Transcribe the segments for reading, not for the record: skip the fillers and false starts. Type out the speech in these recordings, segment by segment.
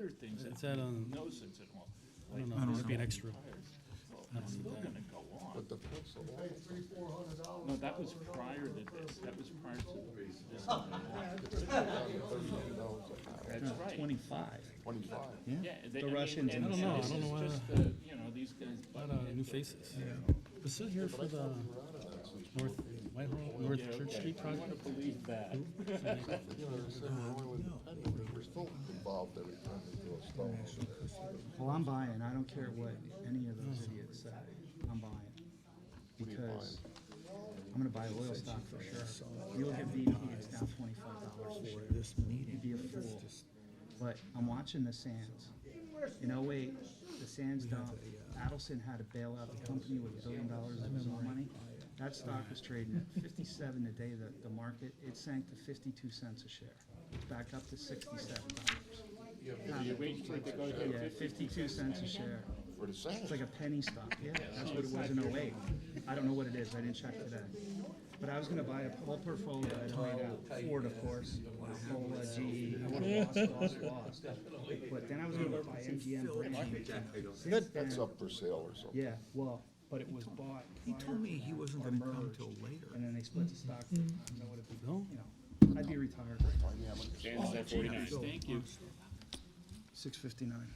other things that Is that on- no sense at all. I don't know, Like, it must be an extra. well, it's still gonna go on. But the pencil. No, that was prior to this, that was prior to this. That's right. 25. 25. Yeah. The Russians and and I don't know, this I don't is know just, you know, these guys. A lot of new faces. This is here for the North Whitehall, North Church Street I wanna project. believe that. You know, they're saying we're only with the penny, but we're still involved every time they do a stone. Well, I'm buying. I don't care what any of those idiots say. I'm buying. What are you Because I'm gonna buy oil stock for sure. You look at BP, it's down $25 for this meeting. You'd be a fool. But I'm watching the Sands. In '08, the Sands dump. Adelson had to bail out the company with $1 billion of his own money. That stock was trading at 57 a day, the market. It sank to 52 cents a share. It's back up to $67. You wait for it to go to Yeah, 52 cents a share. For the same. It's like a penny stock, yeah, that's what it was in '08. I don't know what it is, I didn't check today. But I was gonna buy a whole portfolio, I laid out Ford, of course, whole GE, I would've lost. But then I was gonna go buy MGM Briggs. Since That's then- up for sale or something. Yeah, well, but it was bought. He told me he wasn't gonna come till later. And then they split the stock, I don't know what it'd be, No? you know, I'd be retired, Sands at 49. Thank you. 6:59.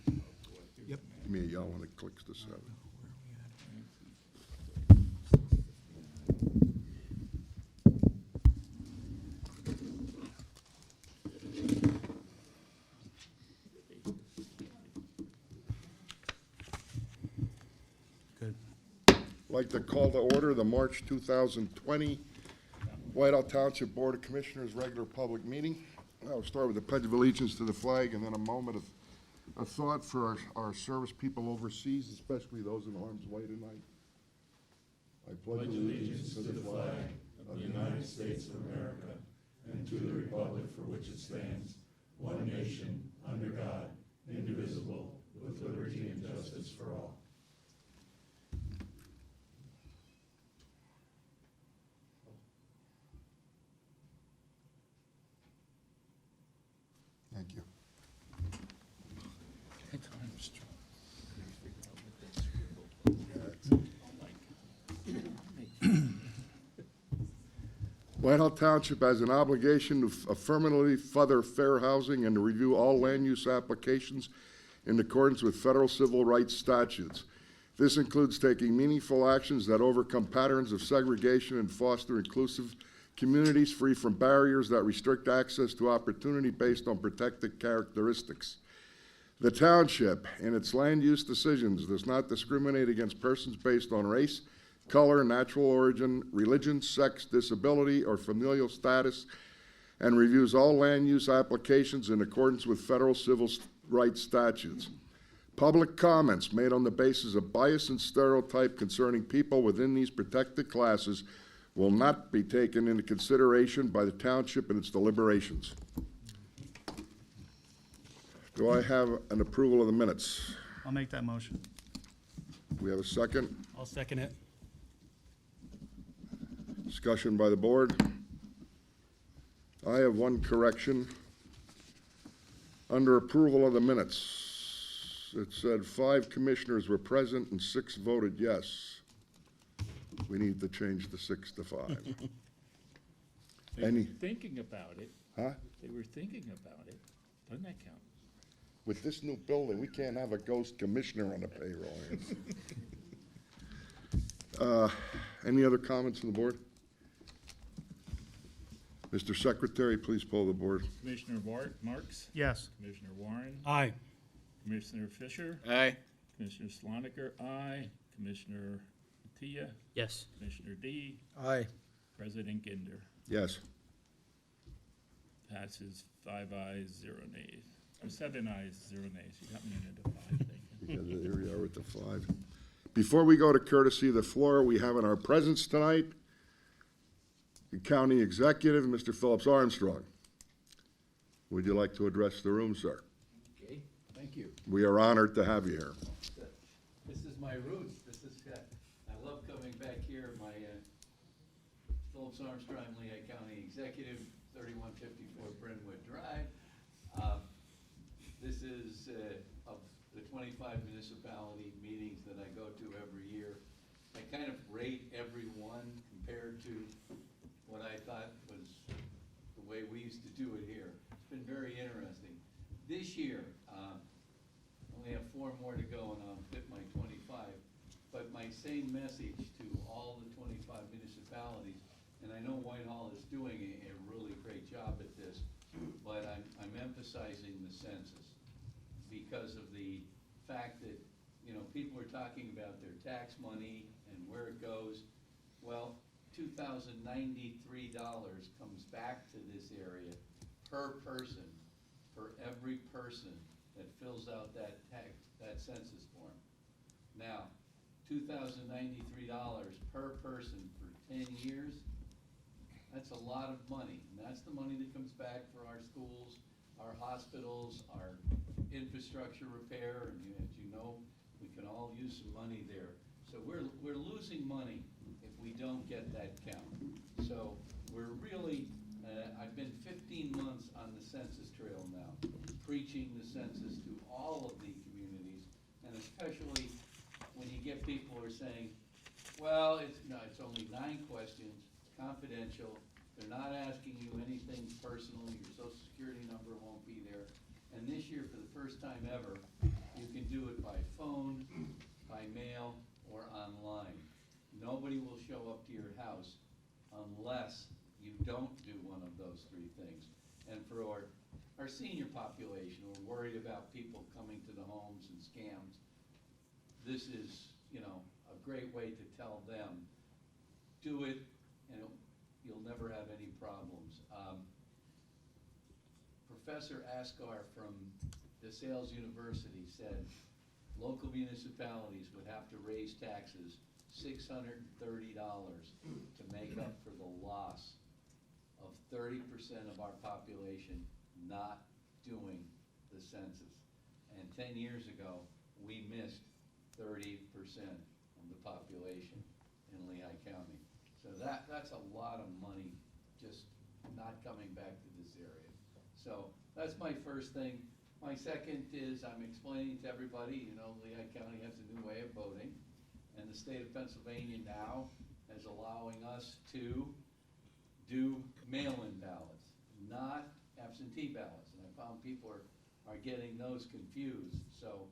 Yep. Give me a yell when it clicks to 7. Good. Like to call to order the March 2020 Whitehall Township Board of Commissioners regular public meeting. I'll start with the Pledge of Allegiance to the flag and then a moment of thought for our service people overseas, especially those in harm's way tonight. I pledge allegiance to the flag of the United States of America and to the republic for which it stands, one nation, under God, indivisible, with liberty and justice for all. Thank you. Whitehall Township has an obligation to affirmatively further fair housing and to review all land use applications in accordance with federal civil rights statutes. This includes taking meaningful actions that overcome patterns of segregation and foster inclusive communities free from barriers that restrict access to opportunity based on protected characteristics. The township, in its land use decisions, does not discriminate against persons based on race, color, natural origin, religion, sex, disability, or familial status, and reviews all land use applications in accordance with federal civil rights statutes. Public comments made on the basis of bias and stereotype concerning people within these protected classes will not be taken into consideration by the township in its deliberations. Do I have an approval of the minutes? I'll make that motion. We have a second. I'll second it. Discussion by the board. I have one correction. Under approval of the minutes, it said 5 commissioners were present and 6 voted yes. We need to change the 6 to 5. They were Any- thinking about it. Huh? They were thinking about it. Doesn't that count? With this new building, we can't have a ghost commissioner on the payroll. Any other comments from the board? Mr. Secretary, please poll the board. Commissioner Marks? Yes. Commissioner Warren? Aye. Commissioner Fisher? Aye. Commissioner Sloniker, aye. Commissioner Tia? Yes. Commissioner D? Aye. President Ginder? Yes. Passes 5 ayes, 0 nays. Or 7 ayes, 0 nays. You got me into the 5, thank you. Because here we are with the 5. Before we go to courtesy of the floor, we have in our presence tonight the County Executive, Mr. Phillips Armstrong. Would you like to address the room, sir? Okay, thank you. We are honored to have you here. This is my roots. This is, I love coming back here. My Phillips Armstrong, Lehigh County Executive, 3154 Brentwood Drive. This is is of the 25 municipality meetings that I go to every year. I kind of rate every one compared to what I thought was the way we used to do it here. It's been very interesting. This year, only have 4 more to go and I'll hit my 25. But my same message to all the 25 municipalities, and I know Whitehall is doing a really great job at this, but I'm emphasizing the census because of the fact that, you know, people are talking about their tax money and where it goes. Well, $2,093 comes back to this area per person, for every person that fills out that census form. Now, $2,093 per person for 10 years, that's a lot of money. And that's the money that comes back for our schools, our hospitals, our infrastructure repair, and as you know, we can all use some money there. So we're losing money if we don't get that count. So we're really, I've been 15 months on the census trail now, preaching the census to all of the communities, and especially when you get people who are saying, well, it's only 9 questions, confidential, they're not asking you anything personal, your social security number won't be there. And this year, for the first time ever, you can do it by phone, by mail, or online. Nobody will show up to your house unless you don't do one of those 3 things. And for our senior population, we're worried about people coming to the homes and scams. This is, you know, a great way to tell them, do it, and you'll never have any problems. Professor Askar from DeSales University said local municipalities would have to raise taxes $630 to make up for the loss of 30% of our population not doing the census. And 10 years ago, we missed 30% of the population in Lehigh County. So that's a lot of money just not coming back to this area. So that's my first thing. My second is I'm explaining to everybody, you know, Lehigh County has a new way of voting, and the state of Pennsylvania now is allowing us to do mail-in ballots, not absentee ballots. And I found people are getting those confused. So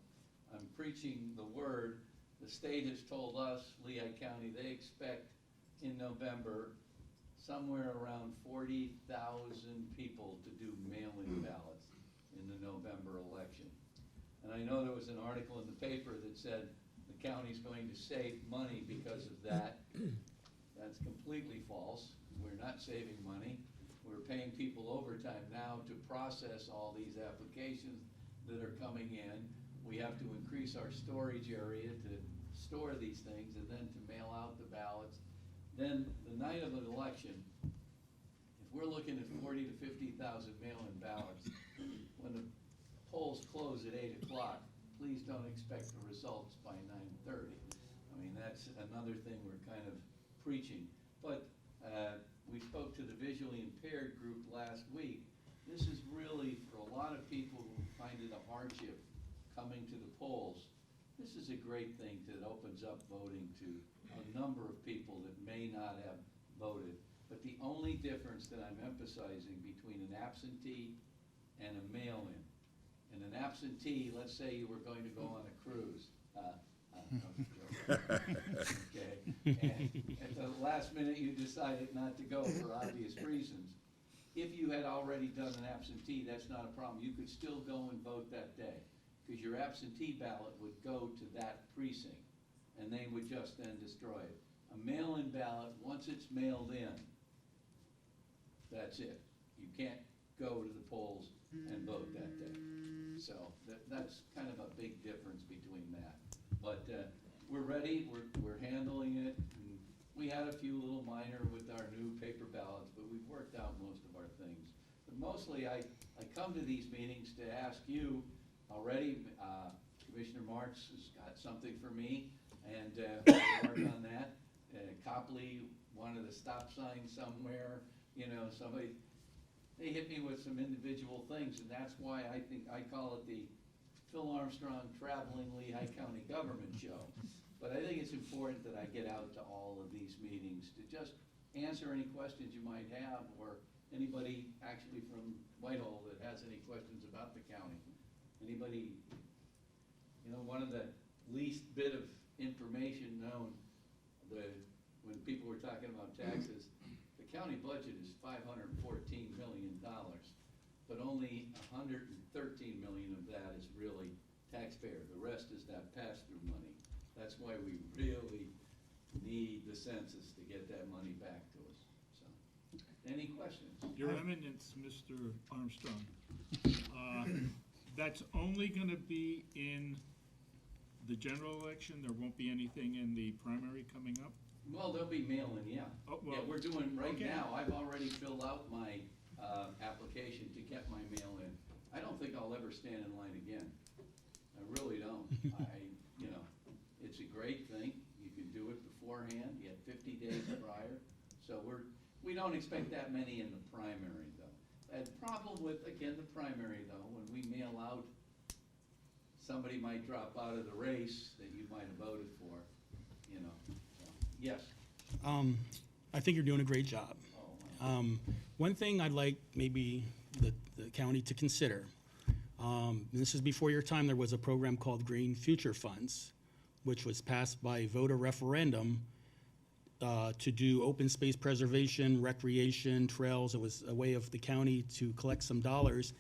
I'm preaching the word. The state has told us, Lehigh County, they expect in November somewhere around 40,000 people to do mail-in ballots in the November election. And I know there was an article in the paper that said the county's going to save money because of that. That's completely false. We're not saving money. We're paying people overtime now to process all these applications that are coming in. We have to increase our storage area to store these things and then to mail out the ballots. Then the night of an election, if we're looking at 40 to 50,000 mail-in ballots, when the polls close at 8 o'clock, please don't expect the results by 9:30. I mean, that's another thing we're kind of preaching. But we spoke to the visually impaired group last week. This is really, for a lot of people who find it a hardship coming to the polls, this is a great thing that opens up voting to a number of people that may not have voted. But the only difference that I'm emphasizing between an absentee and a mail-in, and an absentee, let's say you were going to go on a cruise. Okay. And at the last minute you decided not to go for obvious reasons. If you had already done an absentee, that's not a problem. You could still go and vote that day, because your absentee ballot would go to that precinct, and they would just then destroy it. A mail-in ballot, once it's mailed in, that's it. You can't go to the polls and vote that day. So that's kind of a big difference between that. But we're ready, we're handling it. And we had a few little minor with our new paper ballots, but we've worked out most of our things. But mostly I come to these meetings to ask you already, Commissioner Marks has got something for me, and we'll work on that. Copley wanted a stop sign somewhere, you know, somebody, they hit me with some individual things, and that's why I think, I call it the Phil Armstrong traveling Lehigh County government show. But I think it's important that I get out to all of these meetings to just answer any questions you might have, or anybody actually from Whitehall that has any questions about the county. Anybody, one of the least bit of information known, when people were talking about taxes, the county budget is $514 million, but only $113 million of that is really taxpayer. The rest is that pass-through money. That's why we really need the census to get that money back to us. So, any questions? Your Eminence, Mr. Armstrong, that's only gonna be in the general election? There won't be anything in the primary coming up? Well, they'll be mail-in, yeah. Oh, Yeah, well, we're doing, right okay. now, I've already filled out my application to get my mail-in. I don't think I'll ever stand in line again. I really don't. It's a great thing. You can do it beforehand. You have 50 days prior. So we don't expect that many in the primary, though. And problem with, again, the primary, though, when we mail out, somebody might drop out of the race that you might have voted for, So, yes. I think you're doing a great job. One thing I'd like maybe the county to consider, this is before your time, there was a program called Green Future Funds, which was passed by voter referendum to do open space preservation, recreation, trails. It was a way of the county to collect some dollars,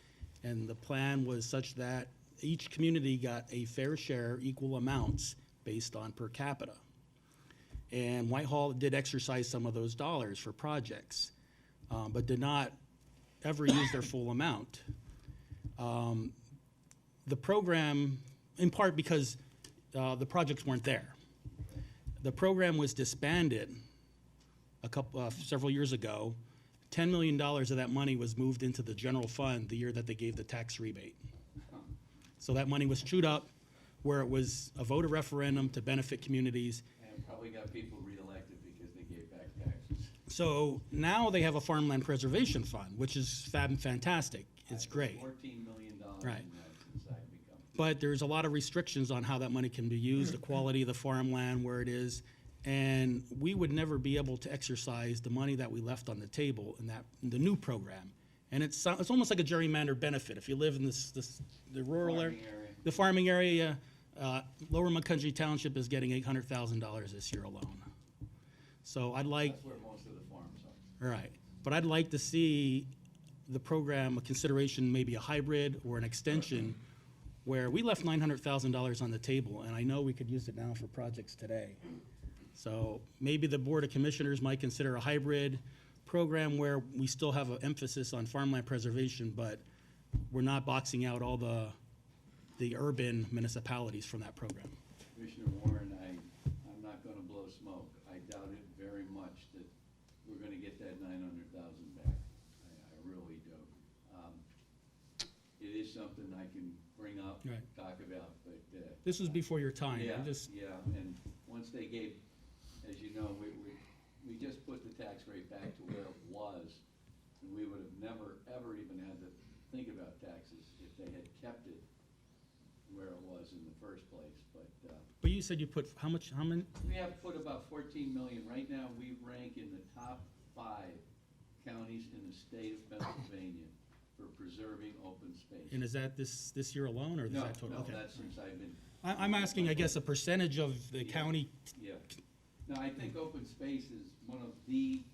and the plan was such that each community got a fair share, equal amounts, based on per capita. And Whitehall did exercise some of those dollars for projects, but did not ever use their full amount. The program, in part because the projects weren't there. The program was disbanded several years ago. $10 million of that money was moved into the general fund the year that they gave the tax rebate. So that money was chewed up where it was a voter referendum to benefit communities. And probably got people reelected because they gave back taxes. So now they have a farmland preservation fund, which is fantastic. It's great. $14 million Right. in that since I've become. But there's a lot of restrictions on how that money can be used, the quality of the farmland, where it is. And we would never be able to exercise the money that we left on the table in the new program. And it's almost like a gerrymandered benefit. If you live in the rural area, the farming area, Lower Macungie Township is getting $800,000 this year alone. So I'd like, That's where most of the farms are. right, but I'd like to see the program, a consideration, maybe a hybrid or an extension, where we left $900,000 on the table, and I know we could use it now for projects today. So maybe the Board of Commissioners might consider a hybrid program where we still have an emphasis on farmland preservation, but we're not boxing out all the urban municipalities from that program. Commissioner Warren, I'm not gonna blow smoke. I doubt it very much that we're gonna get that 900,000 back. I really do. It is something I can bring up, Right. talk about, but, This was before your time. yeah, I'm just, yeah, and once they gave, as you know, we just put the tax rate back to where it was, and we would have never, ever even had to think about taxes if they had kept it where it was in the first place, but, but you said you put, how many? we have put about 14 million. Right now, we rank in the top 5 counties in the state of Pennsylvania for preserving open space. And is that this year alone, or is No, that total? no, Okay. that's since I've been, I'm asking, I guess, a percentage of the Yeah. county. yeah. No, I think open space is one of the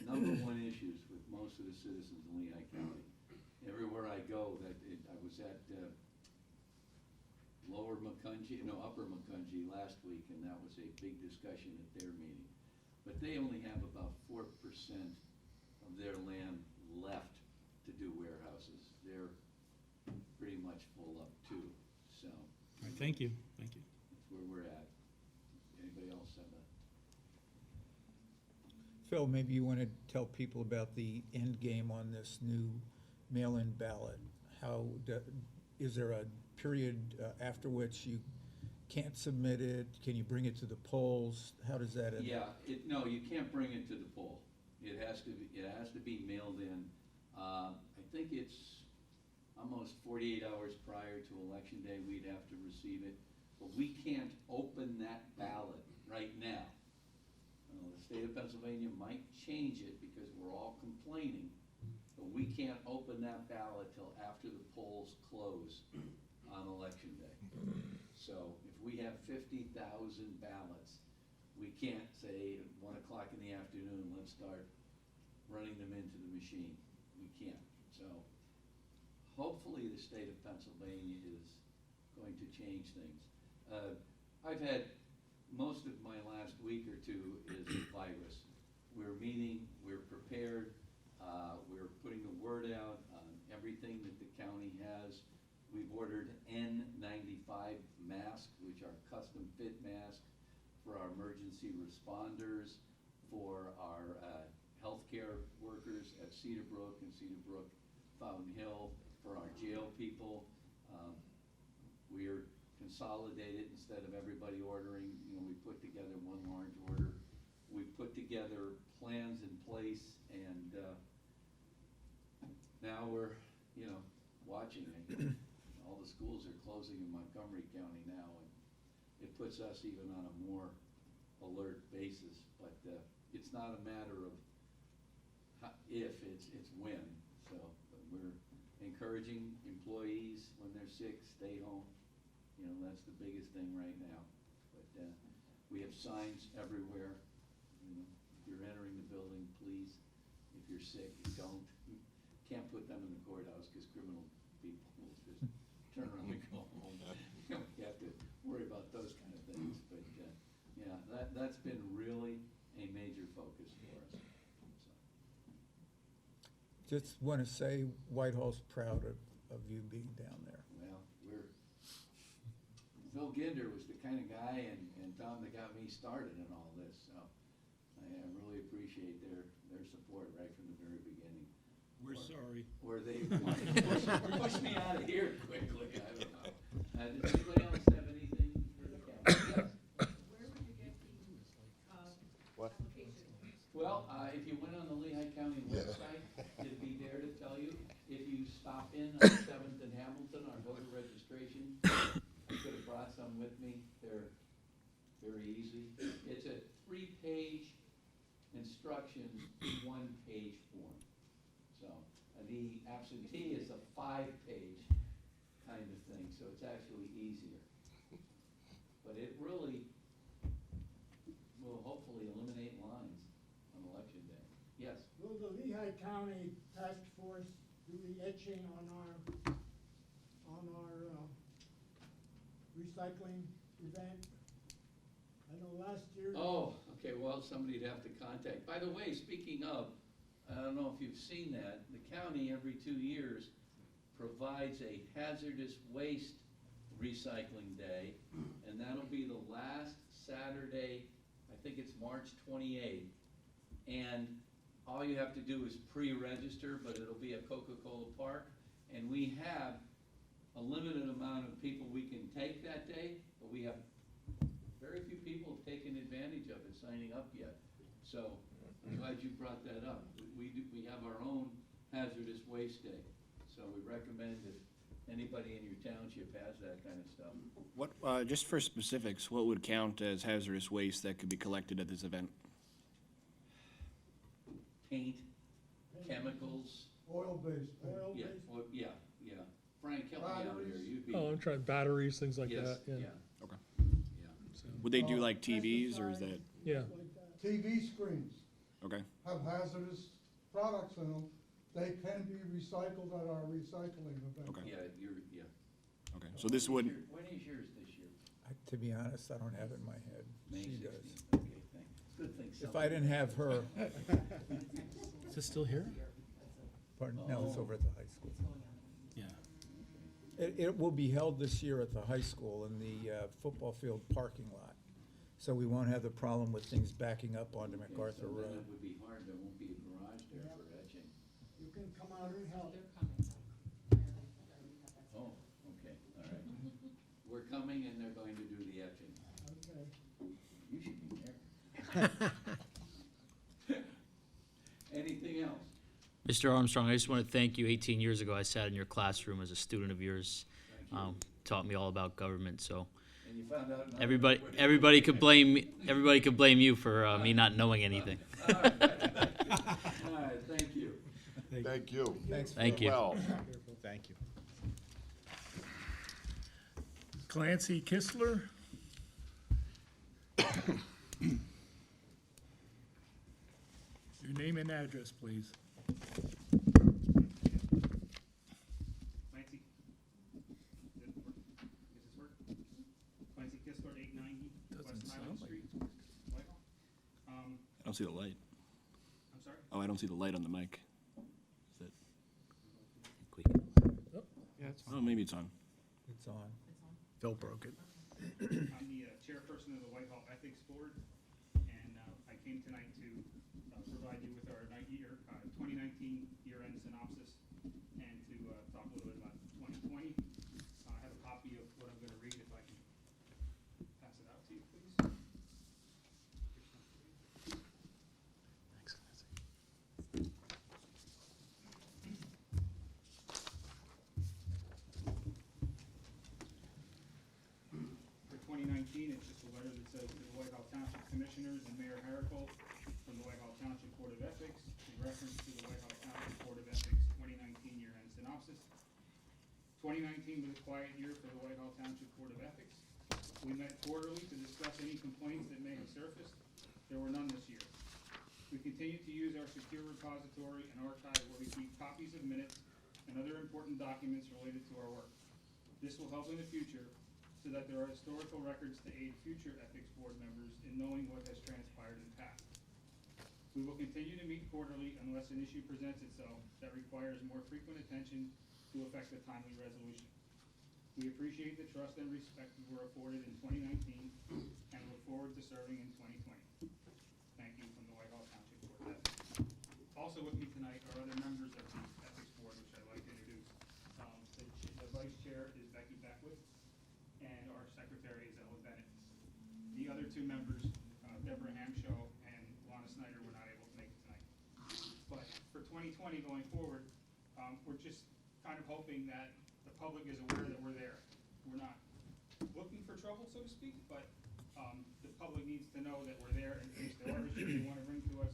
#1 issues with most of the citizens in Lehigh County. Everywhere I go, I was at Lower Macungie, no, Upper Macungie last week, and that was a big discussion at their meeting. But they only have about 4% of their land left to do warehouses. They're pretty much full up too, so. All right, thank you. That's where we're at. Anybody else have a? Phil, maybe you want to tell people about the end game on this new mail-in ballot. Is there a period after which you can't submit it? Can you bring it to the polls? How does that end? Yeah, no, you can't bring it to the poll. It has to be mailed in. I think it's almost 48 hours prior to Election Day, we'd have to receive it. But we can't open that ballot right now. The state of Pennsylvania might change it because we're all complaining, but we can't open that ballot till after the polls close on Election Day. So if we have 50,000 ballots, we can't say at 1 o'clock in the afternoon, let's start running them into the machine. We can't. So hopefully the state of Pennsylvania is going to change things. I've had most of my last week or two is the virus. We're meeting, we're prepared, we're putting the word out on everything that the county has. We've ordered N95 masks, which are custom fit masks for our emergency responders, for our healthcare workers at Cedar Brook and Cedar Brook Fountain Hill, for our jail people. We're consolidated instead of everybody ordering. We put together one large order. We put together plans in place, and now we're, watching. All the schools are closing in Montgomery County now, and it puts us even on a more alert basis. But it's not a matter of if, it's when. So we're encouraging employees when they're sick, stay home. That's the biggest thing right now. But we have signs everywhere. If you're entering the building, please. If you're sick, don't. You can't put them in the courthouse because criminal people will just turn around and go home. You have to worry about those kind of things. But yeah, that's been really a major focus for us. So. Just want to say Whitehall's proud of you being down there. Well, Bill Ginder was the kind of guy, and Tom, that got me started in all this. So I really appreciate their support right from the very beginning. We're sorry. Or they push me out of here quickly. I don't know. Does anybody else have anything for the council? Yes. Where would you get the application? Well, if you went on the Lehigh County website, it'd be there to tell you. If you stop in on 7th and Hamilton, our voter registration, I could have brought some with me. They're very easy. It's a 3-page instruction, 1-page form. So the absentee is a 5-page kind of thing, so it's actually easier. But it really will hopefully eliminate lines on Election Day. Yes? Will the Lehigh County Task Force do the etching on our recycling event? I know last year. Oh, okay, well, somebody'd have to contact. By the way, speaking of, I don't know if you've seen that, the county every 2 years provides a hazardous waste recycling day, and that'll be the last Saturday, I think it's March 28th. And all you have to do is pre-register, but it'll be at Coca-Cola Park. And we have a limited amount of people we can take that day, but we have very few people have taken advantage of it signing up yet. So I'm glad you brought that up. We have our own hazardous waste day. So we recommend if anybody in your township has that kind of stuff. What, just for specifics, what would count as hazardous waste that could be collected at this event? Paint, chemicals. Oil-based. Yeah, well, yeah. Frank, help me out here. You'd be. Oh, I'm trying batteries, things like Yes, that, yeah. Okay. Yeah. So, Would they do like TVs, or is that, yeah. TV screens okay? have hazardous products in them. They can be recycled at our recycling event. Okay. Yeah. Okay, so this would, When is yours this year? To be honest, I don't have it in my head. May She 16th. does. Okay, thanks. Good thing. If I didn't have her, Is this still here? pardon, no, it's over at the high school. Yeah. It will be held this year at the high school in the football field parking lot. So we won't have the problem with things backing up onto MacArthur So then Road. it would be hard, there won't be a garage there for etching. You can come out and help. Oh, okay, all right. We're coming and they're going to do the etching. Okay. You should be there. Anything else? Mr. Armstrong, I just want to thank you. 18 years ago, I sat in your classroom as a student of yours. Taught me all about government, so And you found out. everybody could blame me. Everybody could blame you for me not knowing anything. All right, thank you. Thank you. Thanks. Thank you. Well, Thank you. Clancy Kistler? Your name and address, please. Clancy, does this work? Clancy Kistler, 890 West Highland Street, Whitehall. I don't see the light. I'm sorry? Oh, I don't see the light on the mic. Is it? Oh, maybe it's on. It's on. Phil broke it. I'm the chairperson of the Whitehall Ethics Board, and I came tonight to provide you with our 2019 year-end synopsis and to talk a little bit about 2020. I have a copy of what I'm going to read, if I can pass it out to you, please. For 2019, it's just a letter that says to the Whitehall Township Commissioners and Mayor Herrickle from the Whitehall Township Board of Ethics in reference to the Whitehall Township Board of Ethics 2019 year-end synopsis. 2019 was a quiet year for the Whitehall Township Board of Ethics. We met quarterly to discuss any complaints that may have surfaced. There were none this year. We continue to use our secure repository and archive where we keep copies of minutes and other important documents related to our work. This will help in the future so that there are historical records to aid future ethics board members in knowing what has transpired in the past. We will continue to meet quarterly unless an issue presents itself that requires more frequent attention to effect a timely resolution. We appreciate the trust and respect we were afforded in 2019 and look forward to serving in 2020. Thank you from the Whitehall Township Board of Ethics. Also with me tonight are other members of the Ethics Board, which I'd like to introduce. The Vice Chair is Becky Beckwith, and our Secretary is Ella Bennett. The other two members, Deborah Hamshaw and Lana Snyder, were not able to make it tonight. But for 2020 going forward, we're just kind of hoping that the public is aware that we're there. We're not looking for trouble, so to speak, but the public needs to know that we're there in case there are issues they want to bring to us,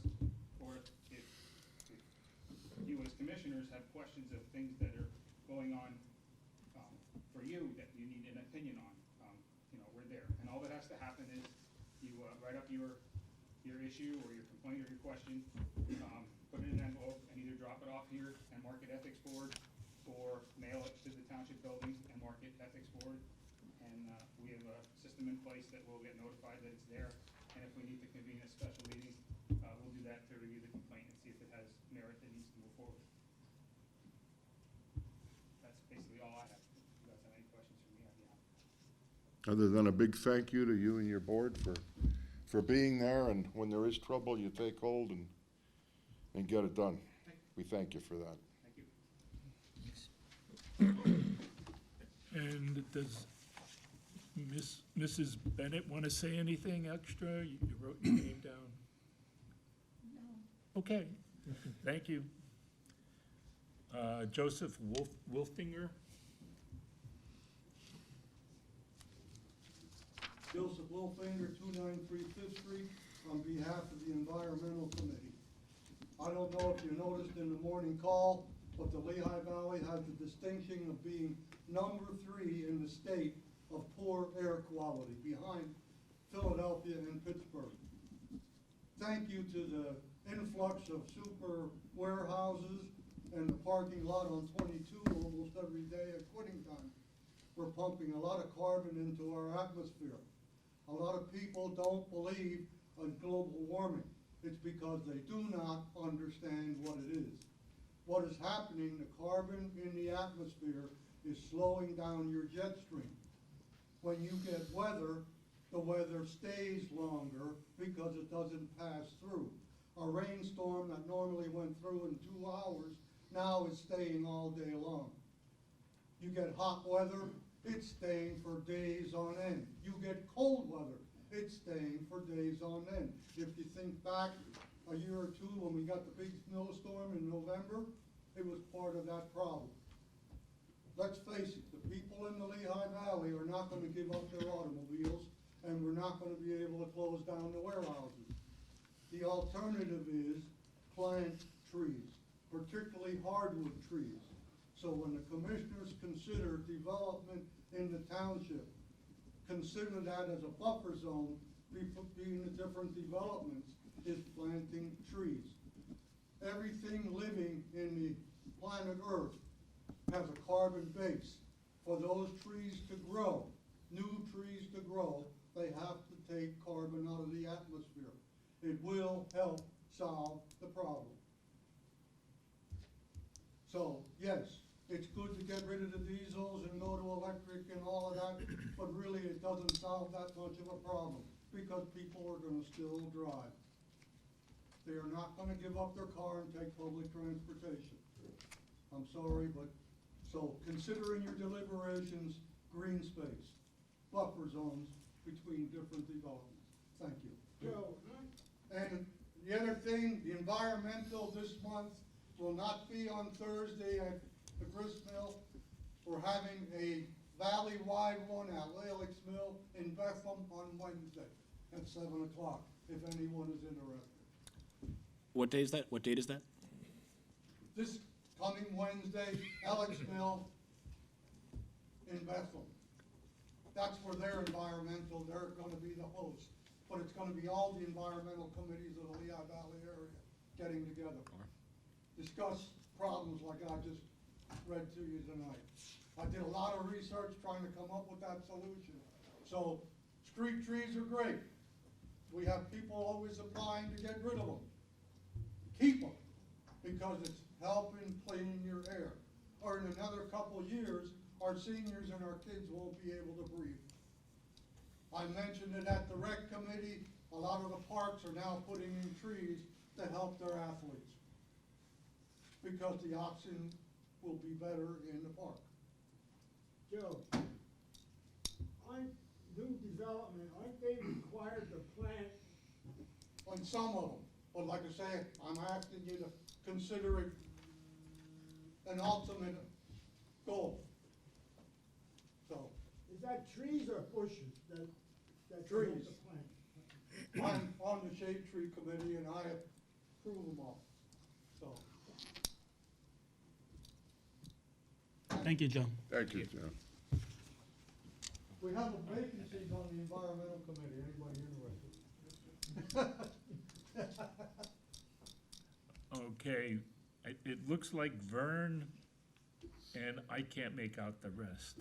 or if you as commissioners have questions of things that are going on for you that you need an opinion on. We're there. And all that has to happen is you write up your issue or your complaint or your question, put it in an envelope and either drop it off here and mark it Ethics Board, or mail it to the township building and mark it Ethics Board. And we have a system in place that will get notified that it's there. And if we need to convene a special meeting, we'll do that to review the complaint and see if it has merit that needs to move forward. That's basically all I have. If you guys have any questions for me, I'd be happy. other than a big thank you to you and your board for being there, and when there is trouble, you take hold and get it done. We thank you for that. Thank you. And does Mrs. Bennett want to say anything extra? You wrote your name down. No. Okay, thank you. Joseph Wolfinger? Joseph Wolfinger, 293 Fifth Street, on behalf of the Environmental Committee. I don't know if you noticed in the morning call, but the Lehigh Valley has the distinction of being number 3 in the state of poor air quality, behind Philadelphia and Pittsburgh. Thank you to the influx of super warehouses and the parking lot on 22 almost every day at quitting time. We're pumping a lot of carbon into our atmosphere. A lot of people don't believe in global warming. It's because they do not understand what it is. What is happening, the carbon in the atmosphere is slowing down your jet stream. When you get weather, the weather stays longer because it doesn't pass through. A rainstorm that normally went through in 2 hours now is staying all day long. You get hot weather, it's staying for days on end. You get cold weather, it's staying for days on end. If you think back a year or two when we got the big snowstorm in November, it was part of that problem. Let's face it, the people in the Lehigh Valley are not gonna give up their automobiles, and we're not gonna be able to close down the warehouses. The alternative is plant trees, particularly hardwood trees. So when the commissioners consider development in the township, consider that as a buffer zone between the different developments is planting trees. Everything living in the planet Earth has a carbon base. For those trees to grow, new trees to grow, they have to take carbon out of the atmosphere. It will help solve the problem. So, yes, it's good to get rid of the diesels and go to electric and all of that, but really it doesn't solve that much of a problem, because people are gonna still drive. They are not gonna give up their car and take public transportation. I'm sorry, but, so consider in your deliberations, green space, buffer zones between different developments. Thank you. Joe, And the other thing, the environmental this month will not be on Thursday at the grist mill. We're having a valley-wide one at Lalix Mill in Bethlehem on Wednesday at 7 o'clock, if anyone is interested. What day is that? What date is that? This coming Wednesday, Alex Mill in Bethlehem. That's where their environmental, they're gonna be the host. But it's gonna be all the environmental committees of the Lehigh Valley area getting together. Discuss problems like I just read to you tonight. I did a lot of research trying to come up with that solution. So, street trees are great. We have people always applying to get rid of them. Keep them, because it's helping clean your air. Or in another couple of years, our seniors and our kids won't be able to breathe. I mentioned it at the rec committee, a lot of the parks are now putting in trees to help their athletes, because the oxygen will be better in the park. Joe, on new development, aren't they required to plant? On some of them, but like I say, I'm asking you to consider it an ultimate goal. So, Is that trees or bushes that you want Trees. to plant? I'm on the shade tree committee and I approve them all, so. Thank you, Joe. Thank you, John. We have a vacancy on the environmental committee, anybody interested? Okay, it looks like Vern, and I can't make out the rest,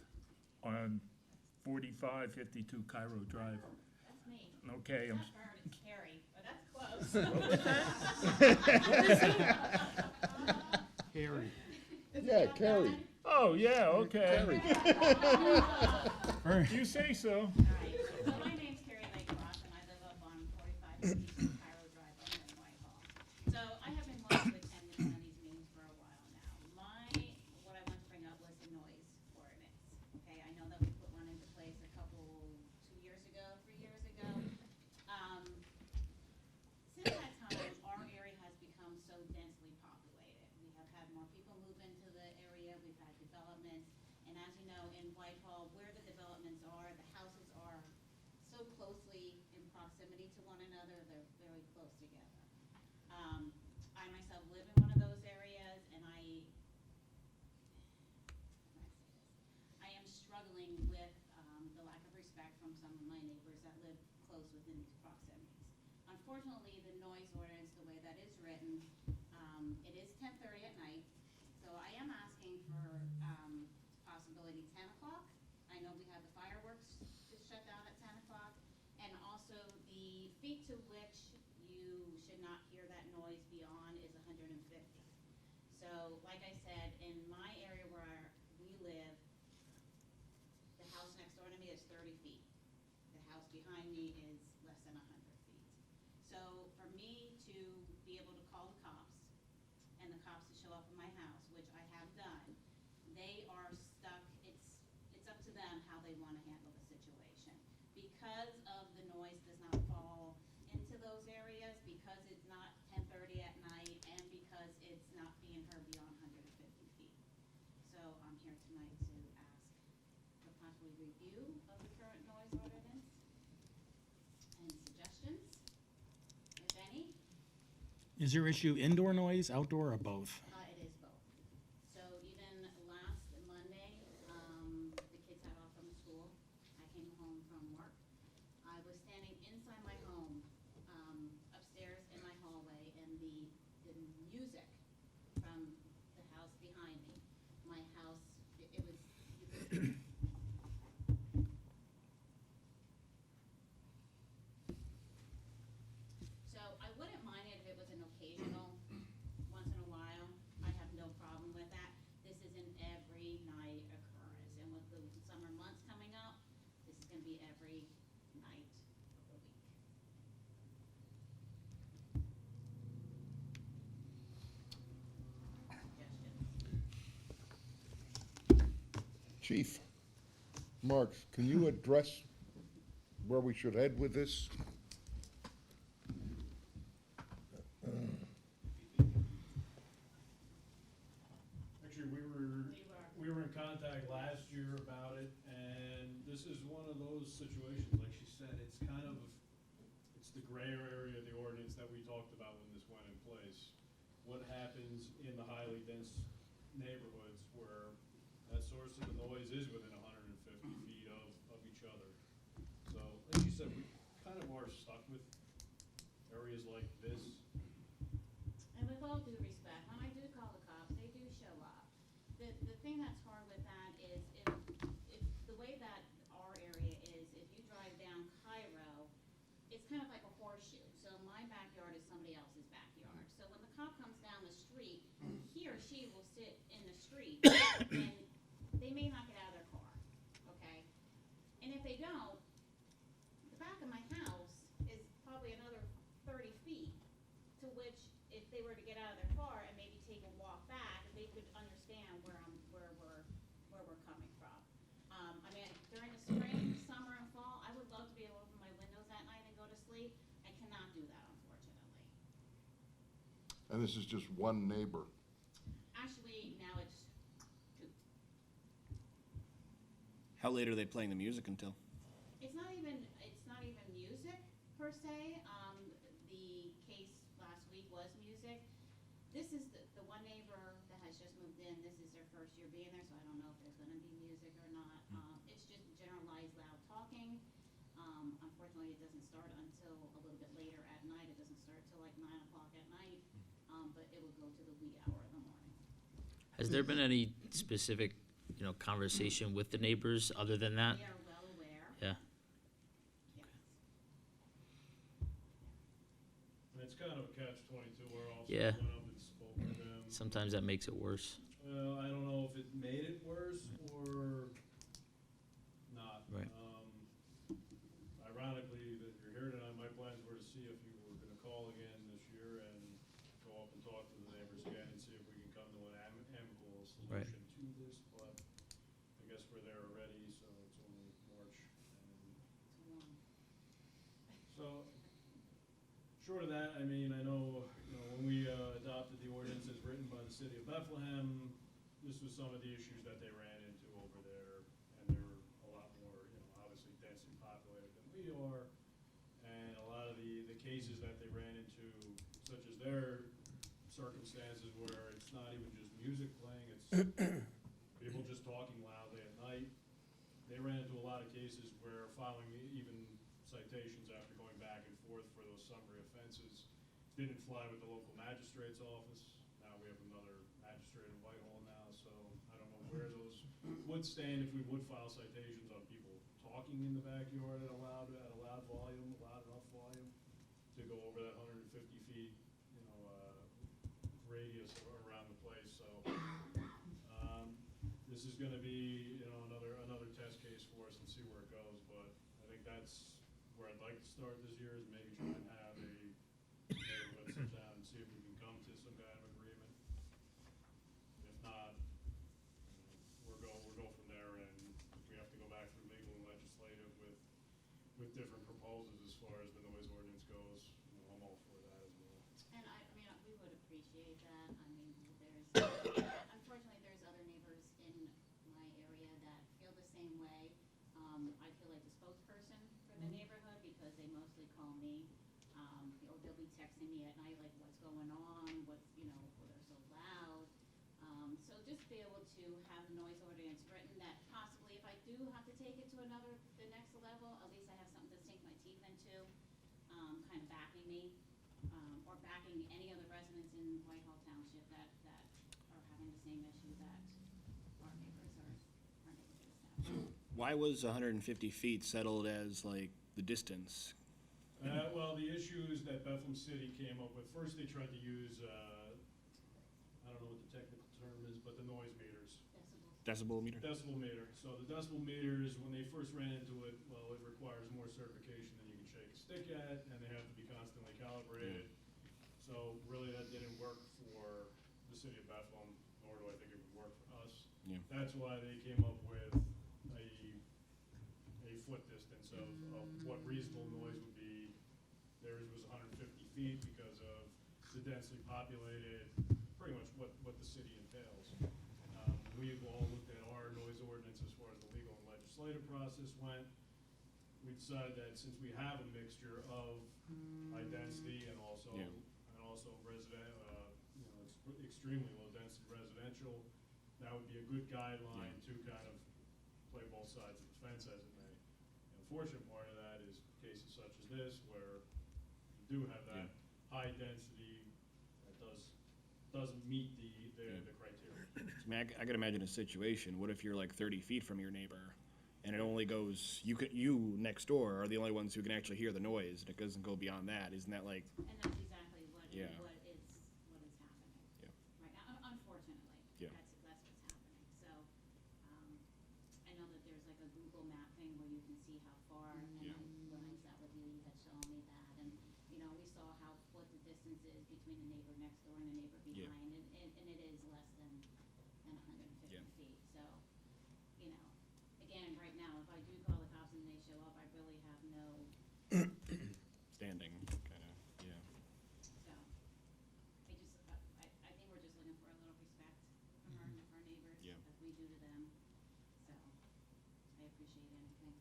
on 4552 Cairo Drive. That's me. Okay, Not Vern, it's Carrie, but that's close. Harry. Yeah, Carrie. Oh, yeah, okay. Vern. You say so. All right, so my name's Carrie Laycroft, and I live up on 4552 Cairo Drive up in Whitehall. So I have been wanting to attend one of these meetings for a while now. What I want to bring up was the noise ordinance. Okay, I know that we put one into place a couple, 2 years ago, 3 years ago. Since that time, our area has become so densely populated. We have had more people move into the area, we've had developments, and as you know, in Whitehall, where the developments are, the houses are so closely in proximity to one another, they're very close together. I myself live in one of those areas, and I am struggling with the lack of respect from some of my neighbors that live close within these proximities. Unfortunately, the noise ordinance, the way that is written, it is 10:30 at night, so I am asking for possibility 10 o'clock. I know we have the fireworks to shut down at 10 o'clock, and also the feet to which you should not hear that noise beyond is 150. So, like I said, in my area where we live, the house next door to me is 30 feet. The house behind me is less than 100 feet. So for me to be able to call the cops and the cops to show up at my house, which I have done, they are stuck, it's up to them how they want to handle the situation. Because of the noise does not fall into those areas, because it's not 10 here tonight to ask for possible review of the current noise ordinance and suggestions, if any. Is your issue indoor noise, outdoor, or both? It is both. So even last Monday, the kids had off from school. I came home from work. I was standing inside my home, upstairs in my hallway, and the music from the house behind me, my house, it was, so I wouldn't mind it if it was an occasional, once in a while. I have no problem with that. This is an every night occurrence, and with the summer months coming up, this is gonna be every night of the week. Suggestions? Chief, Mark, can you address where we should head with this? Actually, we were in contact last year about it, and this is one of those situations, like she said, it's kind of, it's the gray area of the ordinance that we talked about when this went in place. What happens in the highly dense neighborhoods where that source of the noise is within 150 feet of each other? So, like you said, we kind of are stuck with areas like this. And with all due respect, when I do call the cops, they do show up. The thing that's hard with that is if the way that our area is, if you drive down Cairo, it's kind of like a horseshoe. So my backyard is somebody else's backyard. So when the cop comes down the street, he or she will sit in the street and they may not get out of their car, okay? And if they don't, the back of my house is probably another 30 feet, to which if they were to get out of their car and maybe take a walk back, they could understand where we're coming from. I mean, during the spring, summer, and fall, I would love to be able to open my windows at night and go to sleep. I cannot do that, unfortunately. And this is just one neighbor. Actually, now it's two. How late are they playing the music until? It's not even music per se. The case last week was music. This is the one neighbor that has just moved in. This is their first year being there, so I don't know if there's gonna be music or not. It's just generalized loud talking. Unfortunately, it doesn't start until a little bit later at night. It doesn't start till like 9 o'clock at night, but it will go to the wee hour of the morning. Has there been any specific, conversation with the neighbors other than that? They are well aware. Yeah. Yes. And it's kind of a catch-22 where also Yeah. went up and spoke to them. Sometimes that makes it worse. Well, I don't know if it made it worse or not. Right. Ironically, that you're here tonight, my plans were to see if you were gonna call again this year and go up and talk to the neighbors again and see if we can come to an amicable Right. solution to this, but I guess we're there already, so it's only March. And so, short of that, I mean, I know, when we adopted the ordinance as written by the city of Bethlehem, this was some of the issues that they ran into over there, and they're a lot more, obviously densely populated than we are, and a lot of the cases that they ran into, such as their circumstances where it's not even just music playing, it's people just talking loudly at night. They ran into a lot of cases where filing even citations after going back and forth for those summary offenses didn't fly with the local magistrate's office. Now we have another magistrate in Whitehall now, so I don't know where those would stand if we would file citations on people talking in the backyard at a loud volume, loud enough volume to go over that 150 feet, radius around the place. So this is gonna be, another test case for us and see where it goes, but I think that's where I'd like to start this year, is maybe try and have a neighborhood sit down and see if we can come to some kind of agreement. If not, we'll go from there, and if we have to go back through legal and legislative with different proposals as far as the noise ordinance goes, I'm all for that as well. And we would appreciate that. I mean, unfortunately, there's other neighbors in texting me at night, like, what's going on, what's, you know, they're so loud. So just be able to have the noise ordinance written that possibly if I do have to take it to the next level, at least I have something to sink my teeth into, kind of backing me, or backing any other residents in Whitehall Township that are having the same issue that our neighbors have. Why was 150 feet settled as like the distance? Well, the issues that Bethlehem City came up with, first they tried to use, I don't know what the technical term is, but the noise meters. Decibel meter? Decibel meter. So the decibel meters, when they first ran into it, well, it requires more certification than you can shake a stick at, and they have to be constantly calibrated. So really that didn't work for the city of Bethlehem, nor do I think it would work for us. Yeah. That's why they came up with a foot distance of what reasonable noise would be. Theirs was 150 feet because of the densely populated, pretty much what the city entails. We've all looked at our noise ordinance as far as the legal and legislative process went. We decided that since we have a mixture of high density and also resident, extremely low density residential, that would be a good guideline to kind of play both sides of the fence as it may. The unfortunate part of that is cases such as this where you do have that high density that doesn't meet the criteria. I mean, I could imagine a situation. What if you're like 30 feet from your neighbor, and it only goes you next door are the only ones who can actually hear the noise, and it doesn't go beyond that? Isn't that like? And that's exactly what Yeah. what is happening. Yeah. Right now, unfortunately. Yeah. That's what's happening. So, I know that there's like a Google map thing where you can see how far, and when I sat with you, you had shown me that, and, you know, we saw what the distance is between the neighbor next door and the neighbor Yeah. behind, and it is less than 150 Yeah. feet, so, you know, again, right now, if I do call the cops and they show up, I really have no, Standing, kind of, yeah. so, I think we're just looking for a little respect from our neighbors, Yeah. as we do to them, so, I appreciate anything.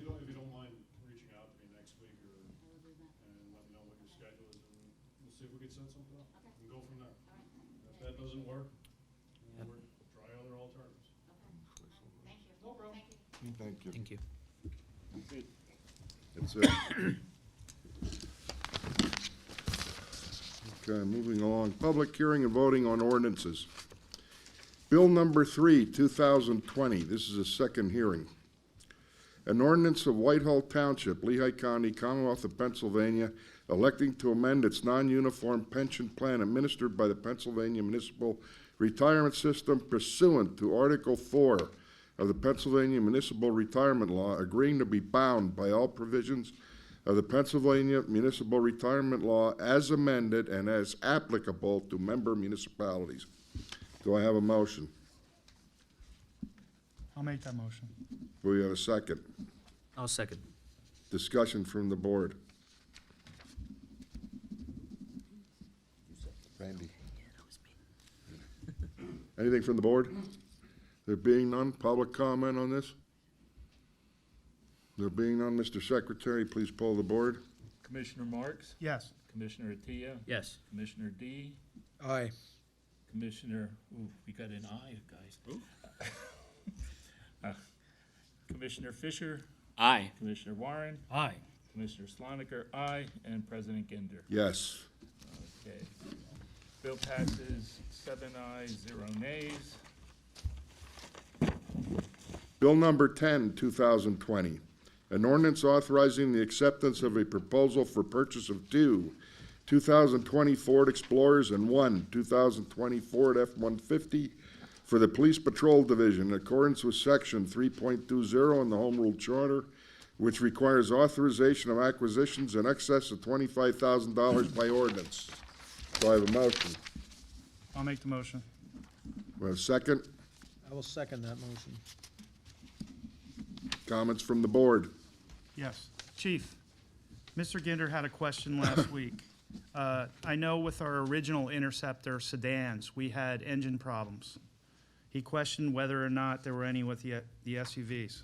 If you don't mind reaching out to me next week I will do that. and let me know what your schedule is, and we'll see if we can set something up. Okay. And go from there. All right. If that doesn't work, we'll try other alternatives. Okay. Thank you. No problem. Thank you. Thank you. Thank you. That's it. Okay, moving along. Public hearing and voting on ordinances. Bill number 3, 2020. This is a second hearing. An ordinance of Whitehall Township, Lehigh County, Commonwealth of Pennsylvania, electing to amend its non-uniform pension plan administered by the Pennsylvania Municipal Retirement System pursuant to Article 4 of the Pennsylvania Municipal Retirement Law, agreeing to be bound by all provisions of the Pennsylvania Municipal Retirement Law as amended and as applicable to member municipalities. Do I have a motion? I'll make that motion. Do we have a second? I'll second. Discussion from the board. Randy. Anything from the board? There being none, public comment on this? There being none, Mr. Secretary, please poll the board. Commissioner Marks? Yes. Commissioner Attia? Yes. Commissioner D? Aye. Commissioner, we got an aye, guys. Commissioner Fisher? Aye. Commissioner Warren? Aye. Commissioner Sloniker, aye, and President Ginder. Yes. Okay. Bill passes 7 ayes, 0 nays. Bill number 10, 2020, an ordinance authorizing the acceptance of a proposal for purchase of 2 2020 Ford Explorers and 1 2020 Ford F-150 for the Police Patrol Division in accordance with Section 3.20 in the Home Rule Charter, which requires authorization of acquisitions in excess of $25,000 by ordinance. Do I have a motion? I'll make the motion. Do I have a second? I will second that motion. Comments from the board? Yes. Chief, Mr. Ginder had a question last week. I know with our original Interceptor sedans, we had engine problems. He questioned whether or not there were any with the SUVs.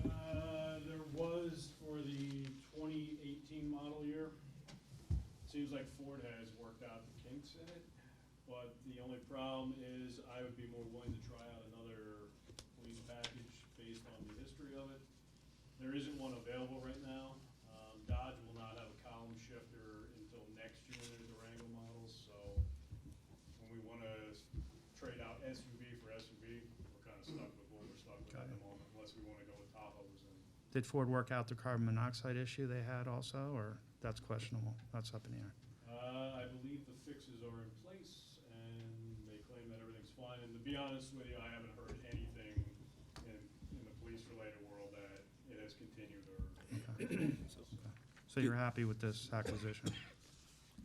There was for the seems like Ford has worked out the kinks in it, but the only problem is I would be more willing to try out another police package based on the history of it. There isn't one available right now. Dodge will not have a column shifter until next year in their Durango models, so when we wanna trade out SUV for SUV, we're kinda stuck with what we're stuck with at the moment, unless we wanna go with Tahoes and Did Ford work out the carbon monoxide issue they had also, or that's questionable? That's up in the air. I believe the fixes are in place, and they claim that everything's fine, and to be honest with you, I haven't heard anything in the police-related world that it has continued or. So you're happy with this acquisition?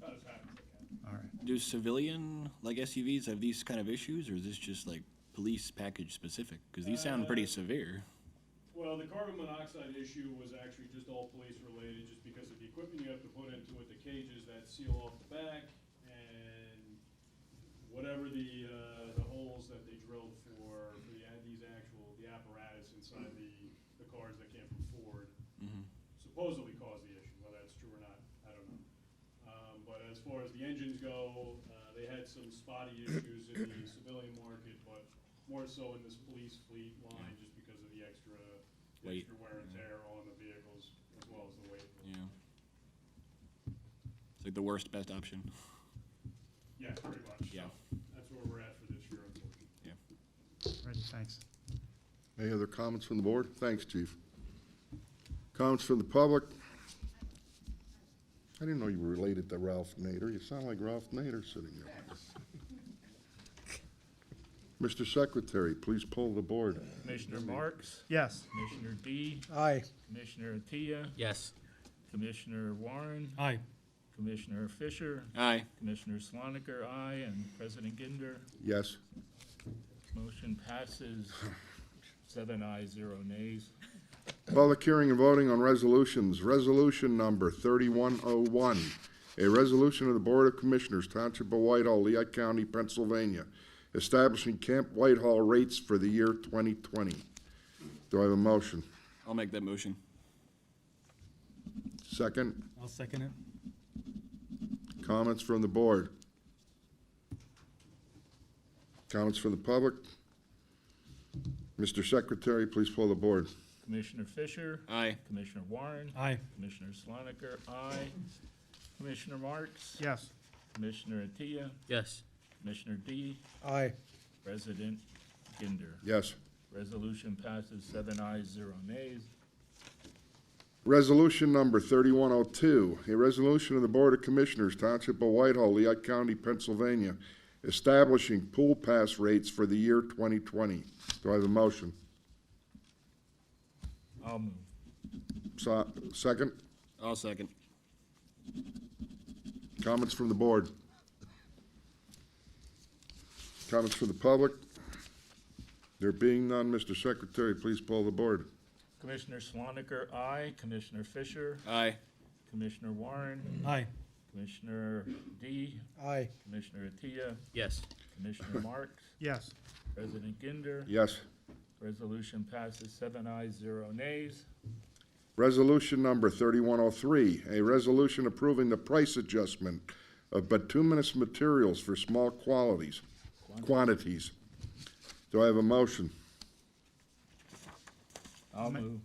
Not as happy as I can. All right. Do civilian, like SUVs, have these kind of issues, or is this just like police package specific? Because these sound pretty severe. Well, the carbon monoxide issue was actually just all police-related, just because of the equipment you have to put into it, the cages that seal off the back, and whatever the holes that they drilled for the apparatus inside the cars that came from Ford, supposedly caused the issue. Whether that's true or not, I don't know. But as far as the engines go, they had some spotty issues in the civilian market, but more so in this police fleet line, just because of the extra Weight. wear and tear on the vehicles, as well as the weight. Yeah. It's like the worst, best option. Yeah, pretty much. Yeah. So that's where we're at for this year, unfortunately. Yeah. Ready, thanks. Any other comments from the board? Thanks, Chief. Comments from the public? I didn't know you were related to Ralph Nader. You sound like Ralph Nader sitting there. Mr. Secretary, please poll the board. Commissioner Marks? Yes. Commissioner D? Aye. Commissioner Attia? Yes. Commissioner Warren? Aye. Commissioner Fisher? Aye. Commissioner Sloniker, aye, and President Ginder? Yes. Motion passes 7 ayes, 0 nays. Public hearing and voting on resolutions. Resolution number 3101, a resolution of the Board of Commissioners, Township of Whitehall, Lehigh County, Pennsylvania, establishing Camp Whitehall rates for the year 2020. Do I have a motion? I'll make that motion. Second? I'll second it. Comments from the board? Comments from the public? Mr. Secretary, please poll the board. Commissioner Fisher? Aye. Commissioner Warren? Aye. Commissioner Sloniker, aye. Commissioner Marks? Yes. Commissioner Attia? Yes. Commissioner D? Aye. President Ginder? Yes. Resolution passes 7 ayes, 0 nays. Resolution number 3102, a resolution of the Board of Commissioners, Township of Whitehall, Lehigh County, Pennsylvania, establishing pool pass rates for the year 2020. Do I have a motion? I'll move. Second? I'll second. Comments from the board? Comments from the public? There being none, Mr. Secretary, please poll the board. Commissioner Sloniker, aye. Commissioner Fisher? Aye. Commissioner Warren? Aye. Commissioner D? Aye. Commissioner Attia? Yes. Commissioner Marks? Yes. President Ginder? Yes. Resolution passes 7 ayes, 0 nays. Resolution number 3103, a resolution approving the price adjustment of bituminous materials for small quantities. Do I have a motion? I'll move.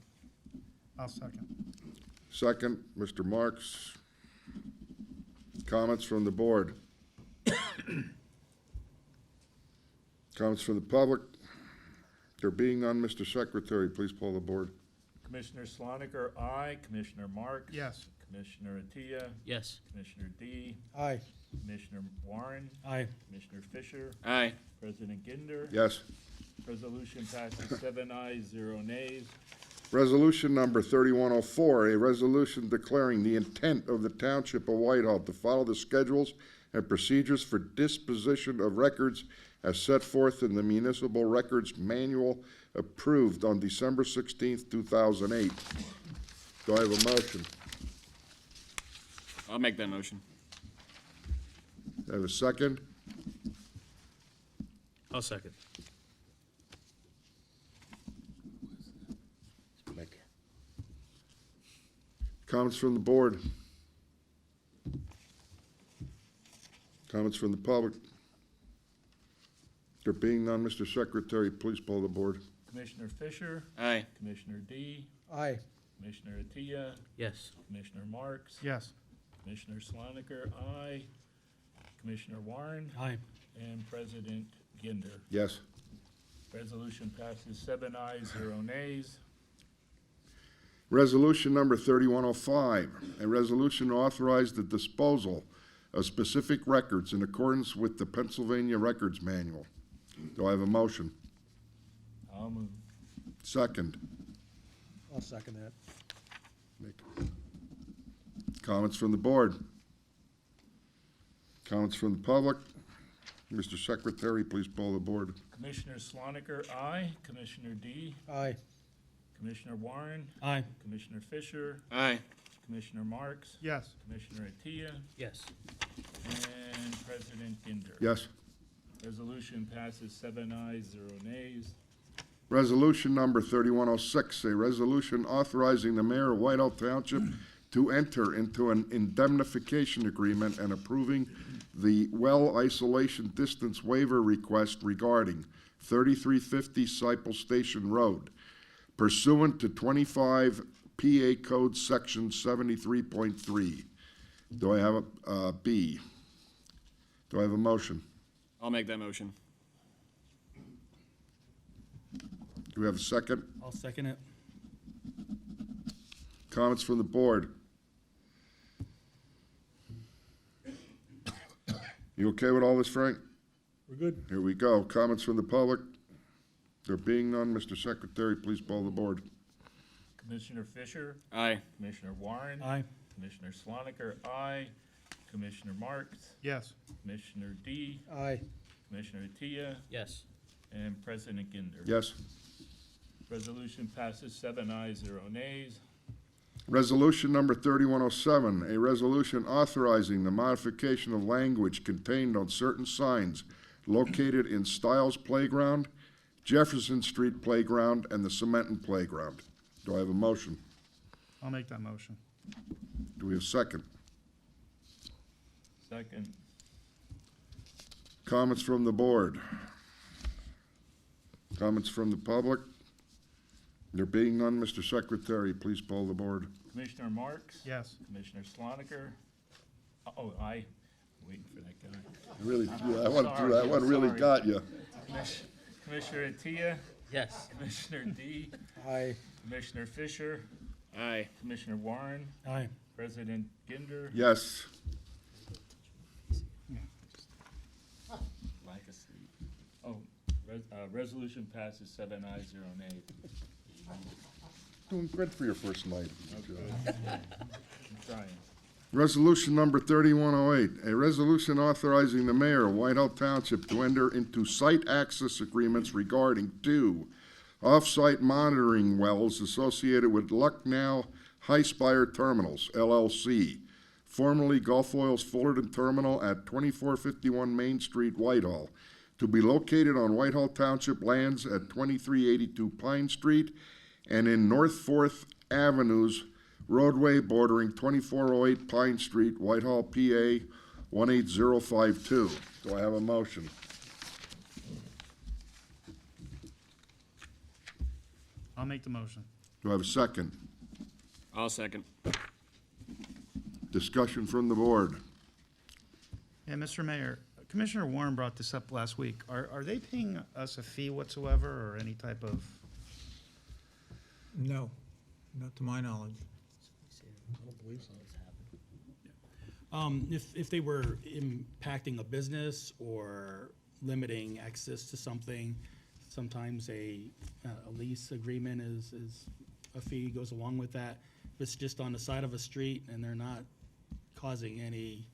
I'll second. Second, Mr. Marks. Comments from the board? Comments from the public? There being none, Mr. Secretary, please poll the board. Commissioner Sloniker, aye. Commissioner Marks? Yes. Commissioner Attia? Yes. Commissioner D? Aye. Commissioner Warren? Aye. Commissioner Fisher? Aye. President Ginder? Yes. Resolution passes 7 ayes, 0 nays. Resolution number 3104, a resolution declaring the intent of the Township of Whitehall to follow the schedules and procedures for disposition of records as set forth in the Municipal Records Manual approved on December 16th, 2008. Do I have a motion? I'll make that motion. Do I have a second? I'll second. Comments from the board? Comments from the public? There being none, Mr. Secretary, please poll the board. Commissioner Fisher, Aye. Commissioner D, Aye. Commissioner Attia, Yes. Commissioner Marks, Yes. Commissioner Sloniker, aye. Commissioner Warren, Aye. and President Ginder. Yes. Resolution passes 7 ayes, 0 nays. Resolution number 3105, a resolution to authorize the disposal of specific records in accordance with the Pennsylvania Records Manual. Do I have a motion? I'll move. Second. I'll second that. Comments from the board? Comments from the public? Mr. Secretary, please poll the board. Commissioner Sloniker, aye. Commissioner D, Aye. Commissioner Warren, Aye. Commissioner Fisher, Aye. Commissioner Marks, Yes. Commissioner Attia, Yes. and President Ginder. Yes. Resolution passes 7 ayes, 0 nays. Resolution number 3106, a resolution authorizing the mayor of Whitehall Township to enter into an indemnification agreement and approving the well isolation distance waiver request regarding 3350 Cyple Station Road pursuant to 25 PA Code Section 73.3. Do I have a B? Do I have a motion? I'll make that motion. Do we have a second? I'll second it. Comments from the board? You okay with all this, Frank? We're good. Here we go. Comments from the public? There being none, Mr. Secretary, please poll the board. Commissioner Fisher, Aye. Commissioner Warren, Aye. Commissioner Sloniker, aye. Commissioner Marks, Yes. Commissioner D, Aye. Commissioner Attia, Yes. and President Ginder. Yes. Resolution passes 7 ayes, 0 nays. Resolution number 3107, a resolution authorizing the modification of language contained on certain signs located in Stiles Playground, Jefferson Street Playground, and the Cementon Playground. Do I have a motion? I'll make that motion. Do we have a second? Second. Comments from the board? Comments from the public? There being none, Mr. Secretary, please poll the board. Commissioner Marks? Yes. Commissioner Sloniker? Oh, aye. Waiting for that guy. Really, that one, Sorry, that one really sorry. got you. Commissioner Attia, Yes. Commissioner D, Aye. Commissioner Fisher, Aye. Commissioner Warren, Aye. President Ginder. Yes. Lack of sleep. Oh, resolution passes 7 ayes, 0 nays. Doing good for your first night. I'm trying. Resolution number 3108, a resolution authorizing the mayor of Whitehall Township to enter into site access agreements regarding 2 off-site monitoring wells associated with Lucknow High Spire Terminals, LLC, formerly Gulf Oil's Fullerton Terminal at 2451 Main Street, Whitehall, to be located on Whitehall Township lands at 2382 Pine Street and in North 4th Avenue's roadway bordering 2408 Pine Street, Whitehall, PA 18052. Do I have a motion? I'll make the motion. Do I have a second? I'll second. Discussion from the board. Yeah, Mr. Mayor, Commissioner Warren brought this up last week. Are they paying us a fee whatsoever or any type of? No, not to my knowledge. If they were impacting a business or limiting access to something, sometimes a lease agreement is a fee goes along with that. If it's just on the side of a street and they're not causing any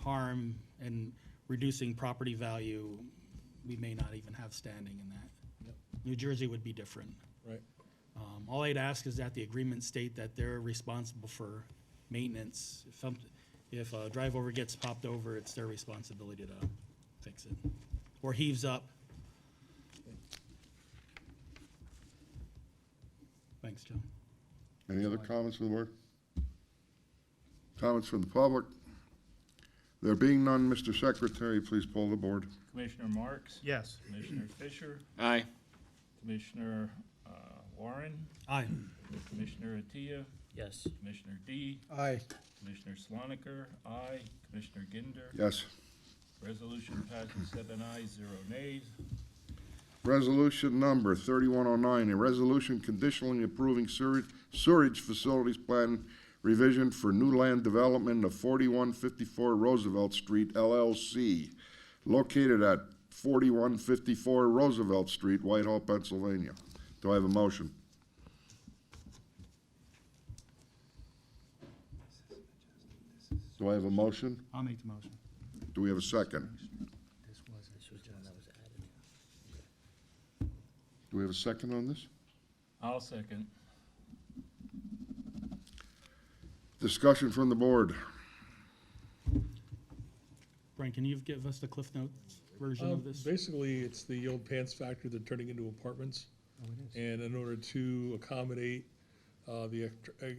harm and reducing property value, we may not even have standing in that. New Jersey would be different. Right. All I'd ask is that the agreement state that they're responsible for maintenance. If a drive over gets popped over, it's their responsibility to fix it. Or heaves up. Thanks, Joe. Any other comments from the board? Comments from the public? There being none, Mr. Secretary, please poll the board. Commissioner Marks? Yes. Commissioner Fisher? Aye. Commissioner Warren? Aye. Commissioner Attia? Yes. Commissioner D? Aye. Commissioner Sloniker? Aye. Commissioner Ginder? Yes. Resolution passes 7 ayes, 0 nays. Resolution number 3109, a resolution conditionally approving sewerage facilities plan revision for new land development of 4154 Roosevelt Street LLC, located at 4154 Roosevelt Street, Whitehall, Pennsylvania. Do I have a motion? Do I have a motion? I'll make the motion. Do we have a second? This was the one that was added. Do we have a second on this? I'll second. Discussion from the board. Brian, can you give us the Cliff Notes version of this? Basically, it's the old pants factory they're turning into apartments. Oh, it is. And in order to accommodate the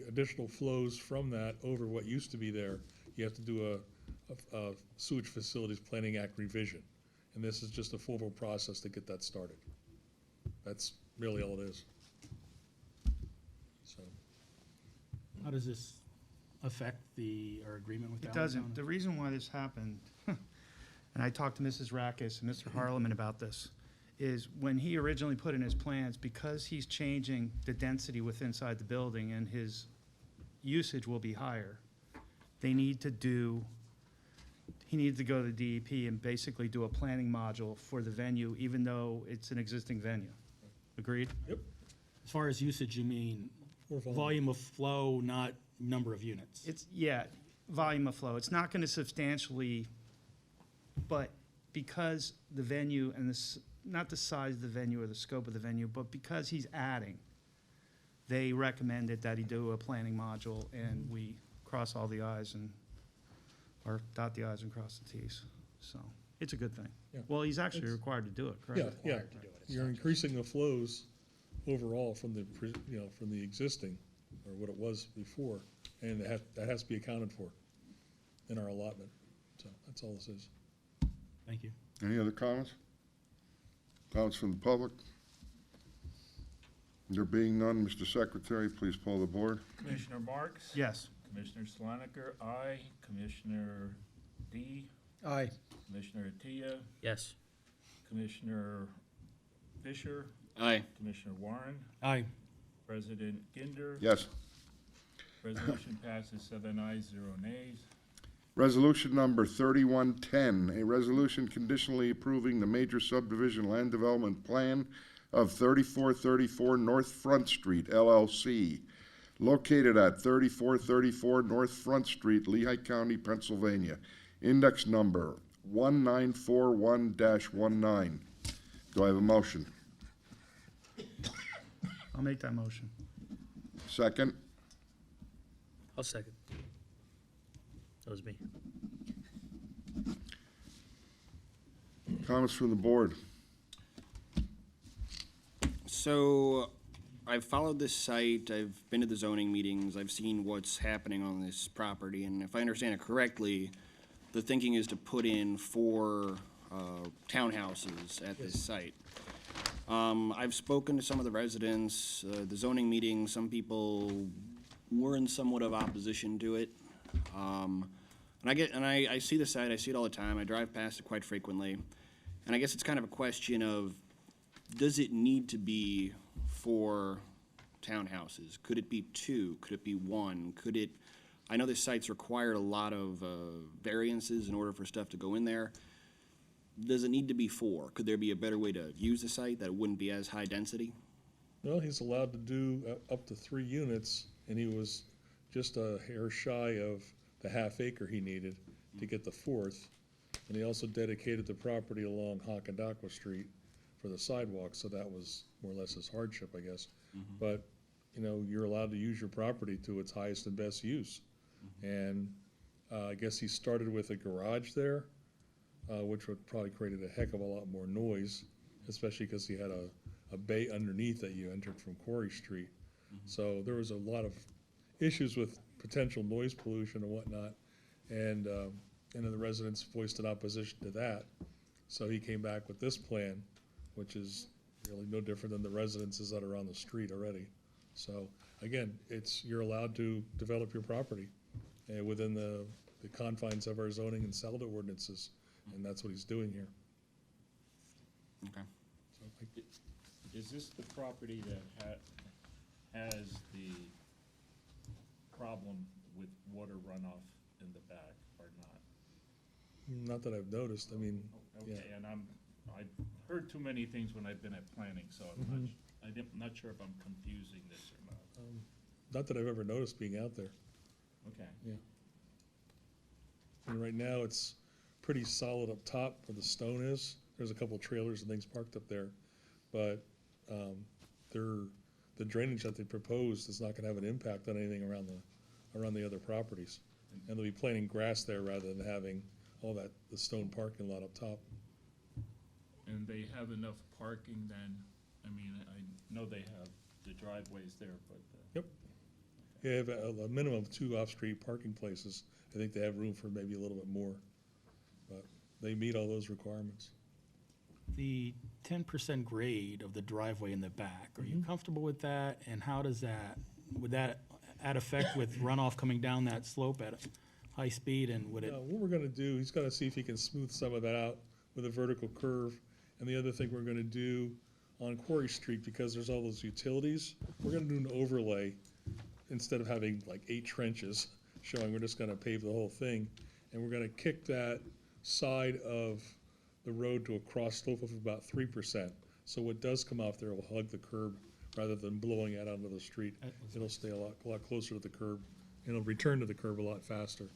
additional flows from that over what used to be there, you have to do a sewage facilities planning act revision. And this is just a formal process to get that started. That's really all it is. So, How does this affect our agreement with It Allentown? doesn't. The reason why this happened, and I talked to Mrs. Rackus and Mr. Harleman about this, is when he originally put in his plans, because he's changing the density within inside the building and his usage will be higher, he needed to go to the DEP and basically do a planning module for the venue, even though it's an existing venue. Agreed? As far as usage, you mean or volume of flow, not number of units? It's, yeah, volume of flow. It's not gonna substantially, but because the venue and this, not the size of the venue or the scope of the venue, but because he's adding, they recommended that he do a planning module and we cross all the i's and, or dot the i's and cross the t's. So, it's a good thing. Yeah. Well, he's actually It's- required to do it, correct? yeah, yeah. You're increasing the flows overall from the, from the existing, or what it was before, and that has to be accounted for in our allotment. So that's all this is. Thank you. Any other comments? Comments from the public? There being none, Mr. Secretary, please poll the board. Commissioner Marks? Yes. Commissioner Sloniker? Aye. Commissioner D? Aye. Commissioner Attia? Yes. Commissioner Fisher? Aye. Commissioner Warren? Aye. President Ginder? Yes. Resolution passes 7 ayes, 0 nays. Resolution number 3110, a resolution conditionally approving the major subdivision land development plan of 3434 North Front Street LLC, located at 3434 North Front Street, Lehigh County, Pennsylvania. Index number 1941-19. Do I have a motion? I'll make that motion. Second? I'll second. That was me. Comments from the board? So, I've followed this site, I've been to the zoning meetings, I've seen what's happening on this property, and if I understand it correctly, the thinking is to put in 4 townhouses at this site. I've spoken to some of the residents, the zoning meeting, some people were in somewhat of opposition to it. And I see the site, I see it all the time, I drive past it quite frequently, and I guess it's kind of a question of, does it need to be 4 townhouses? Could it be 2? Could it be 1? Could it, I know this site's required a lot of variances in order for stuff to go in there. Does it need to be 4? Could there be a better way to use the site that it wouldn't be as high density? Well, he's allowed to do up to 3 units, and he was just a hair shy of the half acre he needed to get the 4th. And he also dedicated the property along Hockadakwa Street for the sidewalk, so that was more or less his hardship, I guess. But, you know, you're allowed to use your property to its highest and best use. And I guess he started with a garage there, which would probably created a heck of a lot more noise, especially because he had a bay underneath that you entered from Quarry Street. So there was a lot of issues with potential noise pollution and whatnot. And And then the residents voiced an opposition to that. So he came back with this plan, which is really no different than the residences that are on the street already. So again, you're allowed to develop your property within the confines of our zoning and SELDA ordinances, and that's what he's doing here. Okay. So Is this the property that has the problem with water runoff in the back or not? Not that I've noticed, I mean, yeah. Okay, and I've heard too many things when I've been at planning, so I'm not sure if I'm confusing this or not. Not that I've ever noticed being out there. Okay. Yeah. And right now, it's pretty solid up top where the stone is. There's a couple of trailers and things parked up there. But the drainage that they proposed is not gonna have an impact on anything around the other properties. And they'll be planting grass there rather than having all the stone parking lot up top. And they have enough parking then? I mean, I know they have the driveways there, but. Yep. They have a minimum of 2 off-street parking places. I think they have room for maybe a little bit more. But they meet all those requirements. The 10% grade of the driveway in the back, are you comfortable with that? And how does would that add effect with runoff coming down that slope at a high speed, and would it? What we're gonna do, he's gotta see if he can smooth some of that out with a vertical curve. And the other thing we're gonna do on Quarry Street, because there's all those utilities, we're gonna do an overlay instead of having like 8 trenches showing, we're just gonna pave the whole thing. And we're gonna kick that side of the road to a cross slope of about 3%. So what does come off there will hug the curb rather than blowing it onto the street. It'll stay a lot closer to the curb, and it'll return to the curb a lot faster.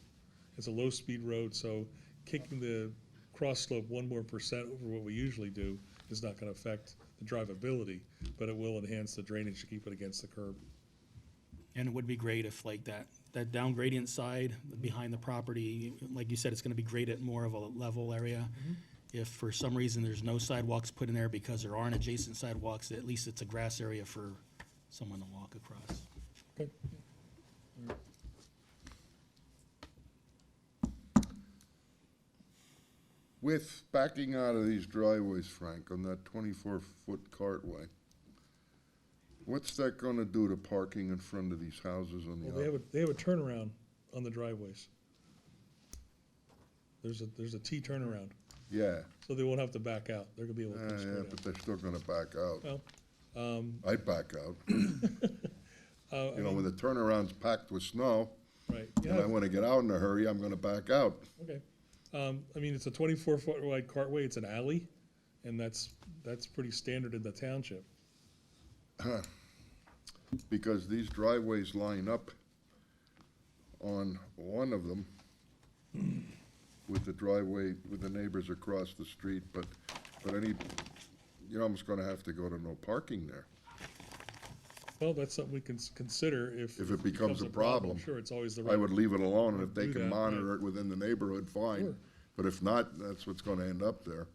It's a low-speed road, so kicking the cross slope 1% more over what we usually do is not gonna affect the drivability, but it will enhance the drainage to keep it against the curb. And it would be great if like that down gradient side behind the property, like you said, it's gonna be graded more of a level area. If for some reason there's no sidewalks put in there because there aren't adjacent sidewalks, at least it's a grass area for someone to walk across. Okay. With backing out of these driveways, Frank, on that 24-foot cartway, what's that gonna do to parking in front of these houses on the Well, they have a turnaround on the driveways. There's a T turnaround, Yeah, so they won't have to back out. They're gonna be able to come yeah, straight but out. they're still gonna back out. Well, I'd back out. You know, when the turnaround's packed with snow, right. and I wanna get out in a hurry, I'm gonna back out. Okay. I mean, it's a 24-foot wide cartway, it's an alley, and that's pretty standard in the township. Because these driveways line up on one of them with the driveway, with the neighbors across the street, but you're almost gonna have to go to no parking there. Well, that's something we can consider if. If it becomes a problem. Sure, it's always the right. I would leave it alone, and if they Do can that, monitor right. it within the neighborhood, fine. Sure. But if not, that's what's gonna end up there.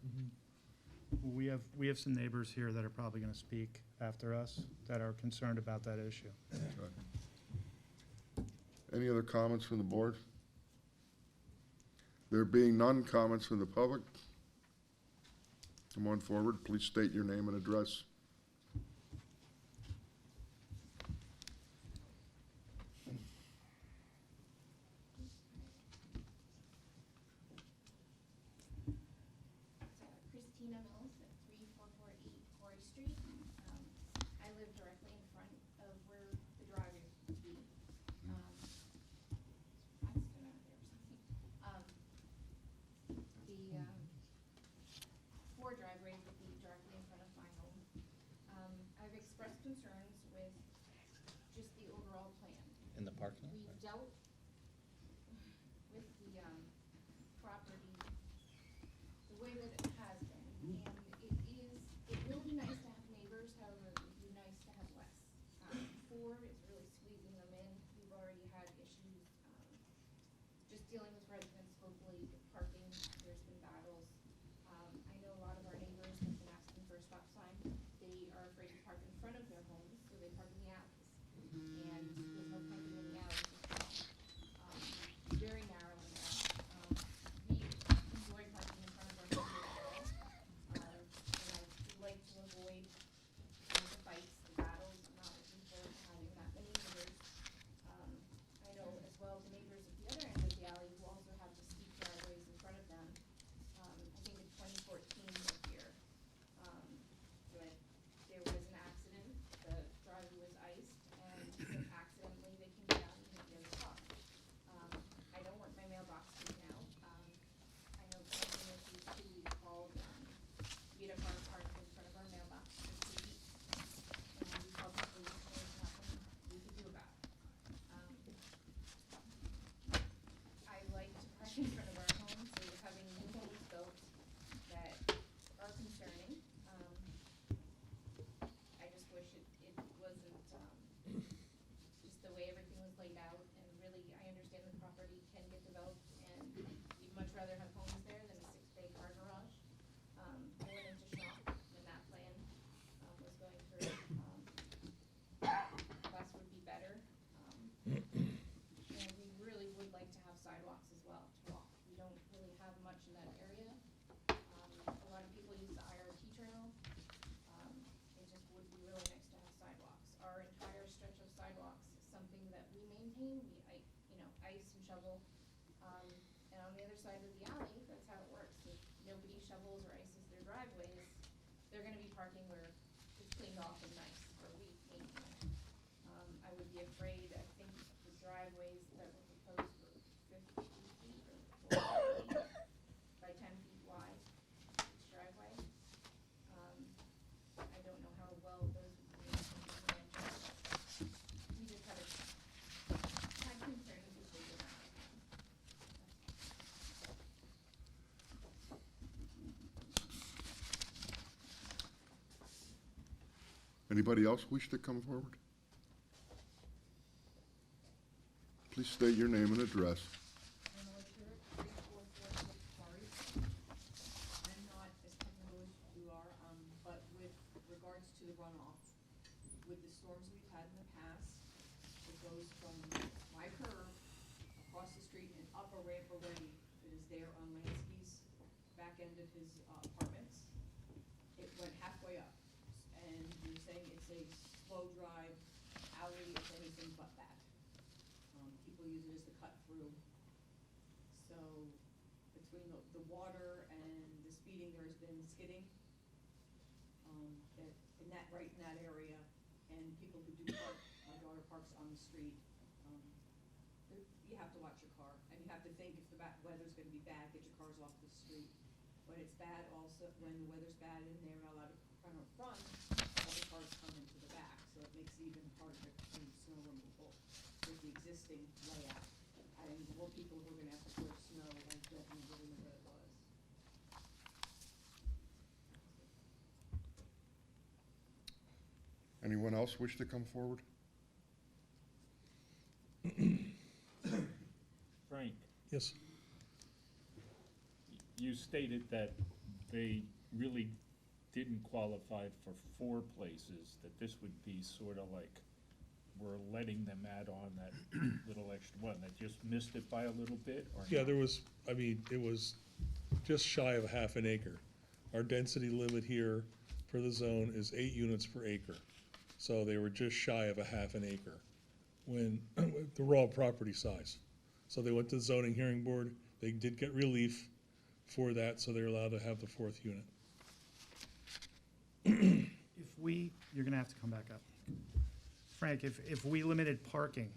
Well, we have some neighbors here that are probably gonna speak after us that are concerned about that issue. Any other comments from the board? There being none, comments from the public? Come on forward, please state your name and address. Christina Mills at 3448 Quarry Street. I live directly in front of where the driveway would be. That's been out there or something. The four driveways would be directly in front of my home. I've expressed concerns with just the overall plan. In the parking lot? We dealt with the property the way that it has been, and it will be nice to have neighbors, however, it would be nice to have less. Four is really squeezing them in. We've already had issues, just dealing with residents locally, with parking, there's been battles. I know a lot of our neighbors have been asking for a stop sign. They are afraid to park in front of their homes, so they park in the alleys. And there's no parking in the alleys as well. Very narrow in there. played out, and really, I understand the property can get developed, and you'd much rather have homes there than a 6-bay car garage. I went into shock when that plan, was going through, less would be better. And we really would like to have sidewalks as well to walk. We don't really have much in that area. A lot of people use the IRT trail. It just would be really nice to have sidewalks. Our entire stretch of sidewalks is something that we maintain. Ice and shovel. And on the other side of the alley, that's how it works. If nobody shovels or ices their driveways, they're gonna be parking where it's cleaned off and nice, or we maintain it. I would be afraid, I think the driveways that were proposed were 50 feet or 40 feet by 10 feet wide, each driveway. I don't know how well those would be maintained. We just had concerns with the amount of time. Anybody else wish to come forward? Please state your name and address. I'm not as technical as you are, but with regards to the runoff, with the storms we've had in the past, it goes from my curb across the street and up a ramp already that is there on Lansky's back end of his apartments. It went halfway up, and you're saying it's a slow drive alley, it's anything but that. People use it as the cut through. So between the water and the speeding, there's been skidding. Right in that area, and people who do park, my daughter parks on the street. You have to watch your car, and you have to think if the weather's gonna be bad, get your cars off the street. When it's bad also, when the weather's bad and they're not allowed to park in front, all the cars come into the back, so it makes it even harder to do snow removal with the existing layout. And the more people who are gonna have to clear snow, I definitely really know what it was. Anyone else wish to come forward? Frank, Yes, you stated that they really didn't qualify for 4 places, that this would be sort of like we're letting them add on that little extra one, that just missed it by a little bit, or yeah, not? there was, it was just shy of half an acre. Our density limit here for the zone is 8 units per acre. So they were just shy of a half an acre when, the raw property size. So they went to the zoning hearing board, they did get relief for that, so they're allowed to have the 4th unit. You're gonna have to come back up. Frank, if we limited parking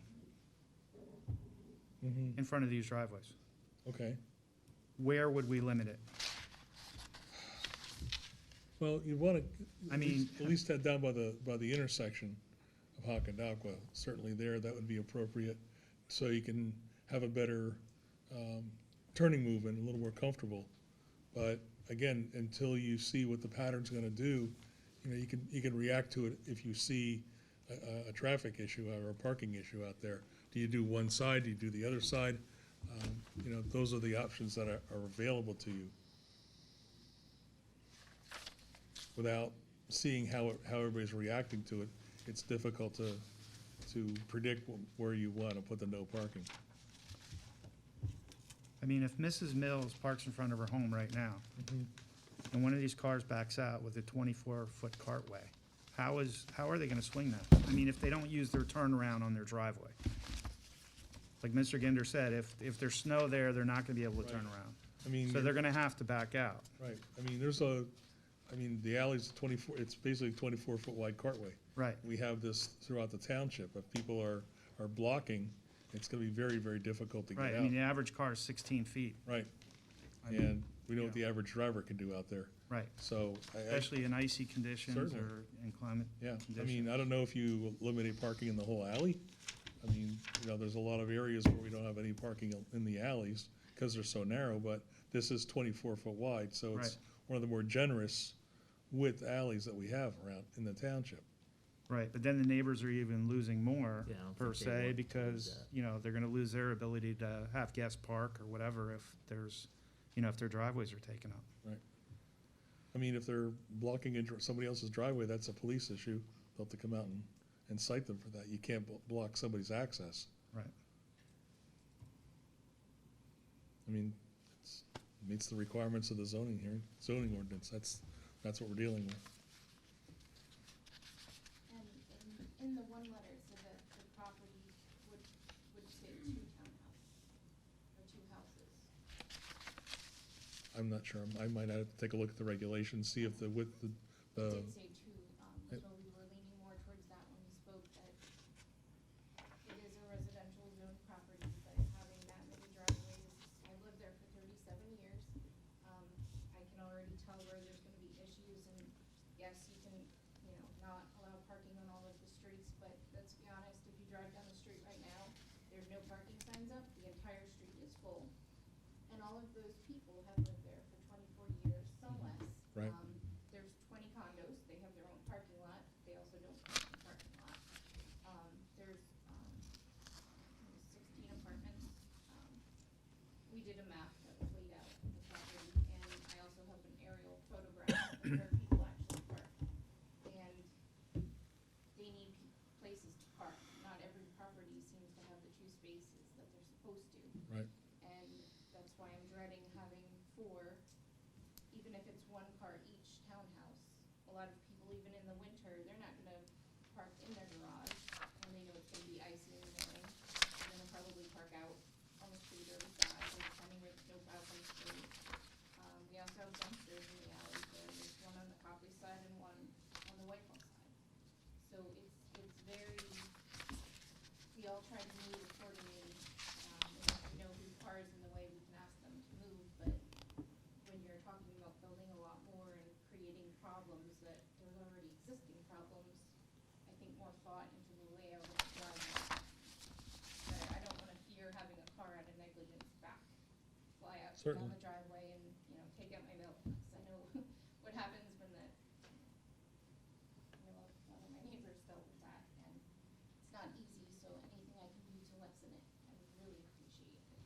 in front of these driveways, Okay, where would we limit it? well, you wanna, I mean- at least head down by the intersection of Hockandaqua, certainly there, that would be appropriate, so you can have a better, turning movement, a little more comfortable. But again, until you see what the pattern's gonna do, you can react to it if you see a traffic issue or a parking issue out there. Do you do one side, do you do the other side? Those are the options that are available to you. Without seeing how everybody's reacting to it, it's difficult to predict where you want to put the no parking. I mean, if Mrs. Mills parks in front of her home right now, and one of these cars backs out with a 24-foot cartway, how are they gonna swing that? I mean, if they don't use their turnaround on their driveway. Like Mr. Ginder said, if there's snow there, they're not gonna be able to turn around. So they're gonna have to back out. Right, the alley's 24, it's basically a 24-foot wide cartway. Right. We have this throughout the township. If people are blocking, it's gonna be very, very difficult to get out. Right, I mean, the average car is 16 feet. Right, I mean, and we know what the average driver can do out there. Right. So. Especially in icy conditions Certainly. or in climate Yeah, conditions. I don't know if you eliminate parking in the whole alley. There's a lot of areas where we don't have any parking in the alleys because they're so narrow, but this is 24-foot wide, so it's Right. one of the more generous width alleys that we have around in the township. Right, but then the neighbors are even losing more, Yeah, I don't per think they want se, to because, lose that. you know, they're gonna lose their ability to have guest park or whatever if there's, you know, if their driveways are taken up. Right. I mean, if they're blocking somebody else's driveway, that's a police issue. They'll have to come out and cite them for that. You can't block somebody's access. Right. I mean, it meets the requirements of the zoning ordinance. That's what we're dealing with. And in the one letter, it said that the property would say two townhouses, or two houses. I'm not sure. I might have to take a look at the regulations, see if the width, It did say two, so we were leaning more towards that when we spoke, that it is a residential zone property, but having that many driveways, I've lived there for 37 years. I can already tell where there's gonna be issues, and yes, you can, you know, not allow parking on all of the streets, but let's be honest, if you drive down the street right now, there's no parking signs up, the entire street is full. And all of those people have lived there for 24 years, some less. Right. There's 20 condos, they have their own parking lot, they also don't park in the parking lot. There's 16 apartments. We did a map that was laid out of the property, and I also have an aerial photograph of where people actually park. And they need places to park. Not every property seems to have the 2 spaces that they're supposed to. right? And that's why I'm dreading having 4, even if it's 1 car each townhouse. A lot of people, even in the winter, they're not gonna park in their garage when they know it's gonna be icy in the morning. They're gonna probably park out on the street or the side, depending where the snowplow comes through. We also have dumpsters in the alley there. There's one on the Copley side and one on the Whitehall side. So it's very, we all try to move accordingly. And if we know whose car is in the way, we can ask them to move, but when you're talking about building a lot more and creating problems that there's already existing problems, I think more thought into the layout of the driveway. But I don't wanna fear having a car out of negligence fly out down Certainly. the driveway and, you know, take out my mailbox. I know what happens when I know a lot of my neighbors dealt with that, and it's not easy, so anything I can do to lessen it, I would really appreciate it.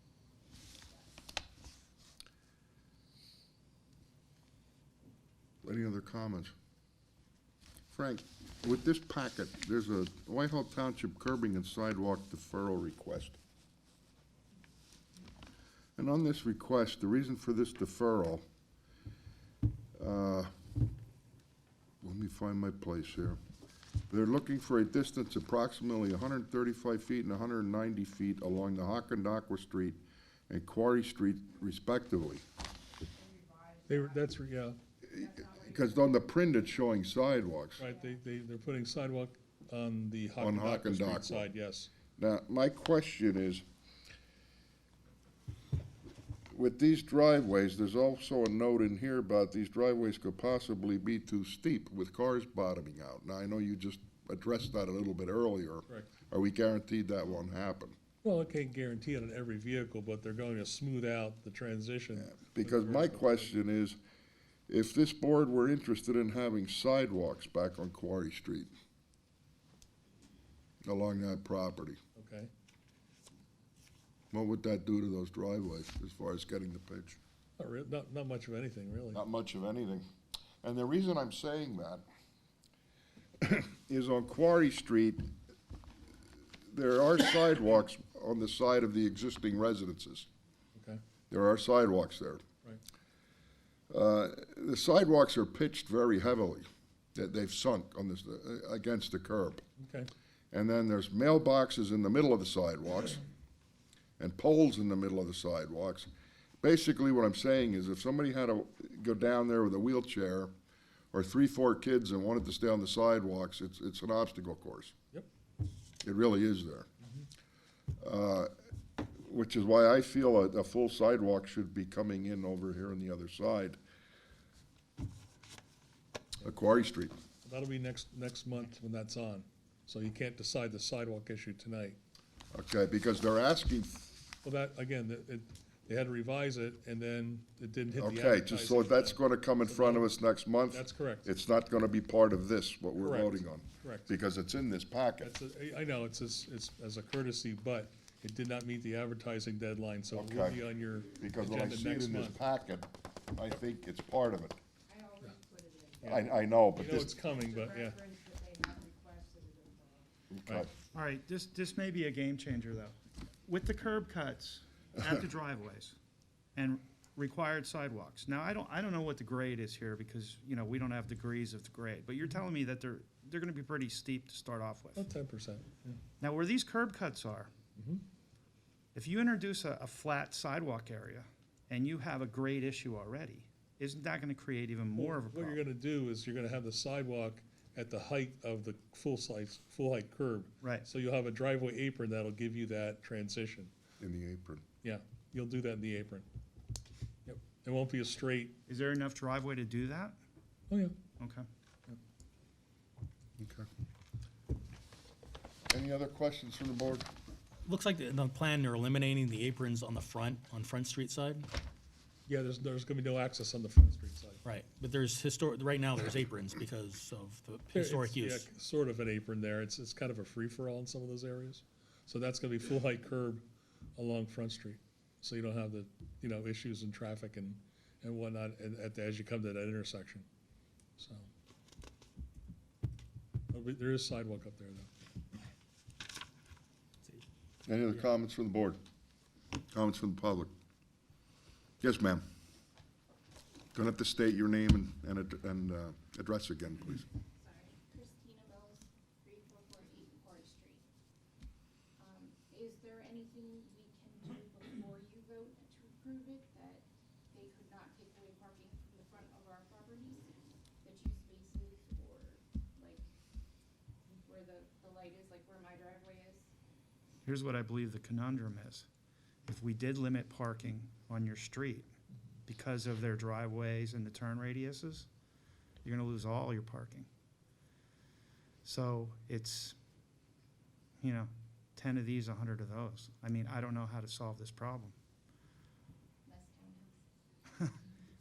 Any other comments? Frank, with this packet, there's a Whitehall Township curbing and sidewalk deferral request. And on this request, the reason for this deferral, let me find my place here. They're looking for a distance approximately 135 feet and 190 feet along the Hockendackwa Street and Quarry Street respectively. Yeah, Because on the print, it's showing sidewalks. right. They're putting sidewalk on the On Hockendackwa Street Hockendackwa. side, yes. Now, my question is, with these driveways, there's also a note in here about these driveways could possibly be too steep with cars bottoming out. Now, I know you just addressed that a little bit earlier. Correct. Are we guaranteed that won't happen? Well, I can't guarantee it on every vehicle, but they're going to smooth out the transition. Because my question is, if this board were interested in having sidewalks back on Quarry Street, along that property, Okay, what would that do to those driveways as far as getting the pitch? not much of anything, really. Not much of anything. And the reason I'm saying that is on Quarry Street, there are sidewalks on the side of the existing residences. Okay, There are sidewalks there. right. The sidewalks are pitched very heavily. They've sunk on this, against the curb. Okay, And then there's mailboxes in the middle of the sidewalks and poles in the middle of the sidewalks. Basically, what I'm saying is if somebody had to go down there with a wheelchair or 3, 4 kids and wanted to stay on the sidewalks, it's an obstacle course. Yep. It really is there. Which is why I feel a full sidewalk should be coming in over here on the other side. Quarry Street. That'll be next month when that's on. So you can't decide the sidewalk issue tonight. Okay, because they're asking, Well, that, again, They had to revise it, and then it didn't hit the Okay, advertising. just so that's plan. gonna come in So front of now- us next month? That's correct. It's not gonna be part of this, what we're Correct. voting on? Correct. Because it's in this packet. I know, it's as a courtesy, but it did not meet the advertising deadline, so it will Okay. be on your Because when I agenda see it next in this month. packet, I think it's part of it. I already put it in. I know, but You know this, it's coming, but yeah. Reference that they have requested it. okay. All right, this may be a game changer, though. With the curb cuts at the driveways and required sidewalks. Now, I don't know what the grade is here because, you know, we don't have degrees of the grade, but you're telling me that they're gonna be pretty steep to start off with. About 10%. Yeah. Now, where these curb cuts are, if you introduce a flat sidewalk area and you have a grade issue already, isn't that gonna create even more of a What you're problem? gonna do is you're gonna have the sidewalk at the height of the full height curb. Right. So you'll have a driveway apron that'll give you that transition. In the apron. Yeah, you'll do that in the apron. Yep, it won't be a straight, Is there enough driveway to do that? oh yeah. Okay. Okay. Any other questions from the board? Looks like in the plan, they're eliminating the aprons on the front, on Front Street side. Yeah, there's gonna be no access on the Front Street side. Right, but there's right now there's aprons because of the historic It's- use. Yeah, sort of an apron there. It's kind of a free-for-all in some of those areas. So that's gonna be full height curb along Front Street. So you don't have the, issues in traffic and whatnot as you come to that intersection. So. There is sidewalk up there though. Any other comments from the board? Comments from the public? Yes, ma'am. Gonna have to state your name and address again, please. Sorry, Christina Mills, 3448 Court Street. Is there anything we can do before you vote to approve it, that they could not take away parking from the front of our properties? The 2 spaces, or like where the light is, like where my driveway is? Here's what I believe the conundrum is. If we did limit parking on your street because of their driveways and the turn radiuses, you're gonna lose all your parking. So it's, 10 of these, 100 of those. I mean, I don't know how to solve this problem. Less townhouse.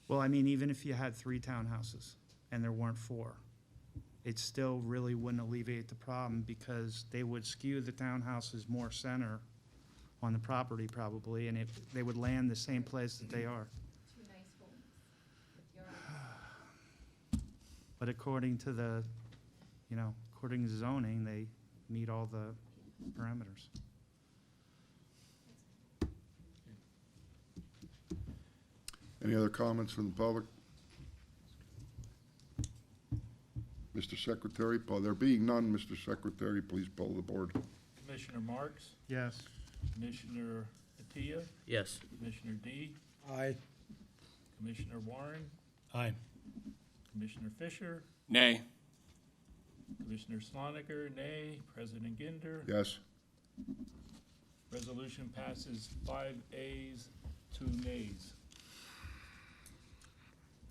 Well, I mean, even if you had 3 townhouses and there weren't 4, it still really wouldn't alleviate the problem because they would skew the townhouses more center on the property probably, and they would land the same place that they are. 2 nice homes with yards. But according to the, according to zoning, they meet all the parameters. Any other comments from the public? Mr. Secretary, there being none, Mr. Secretary, please poll the board. Commissioner Marks, Yes. Commissioner Attia, Yes. Commissioner D, Aye. Commissioner Warren, Aye. Commissioner Fisher, Nay. Commissioner Sloniker, nay. President Ginder. Yes? Resolution passes 5 ayes, 2 nays.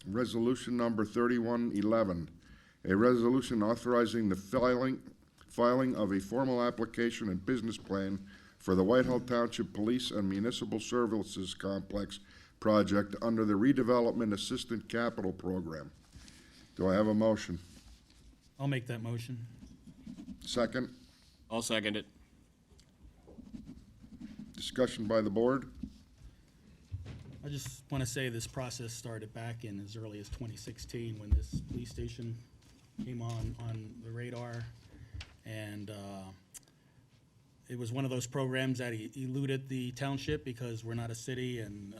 Resolution number 3111, a resolution authorizing the filing of a formal application and business plan for the Whitehall Township Police and Municipal Services Complex project under the Redevelopment Assistant Capital Program. Do I have a motion? I'll make that motion. Second? I'll second it. Discussion by the board? I just want to say this process started back in as early as 2016 when this police station came on the radar. And it was one of those programs that eluded the township because we're not a city, and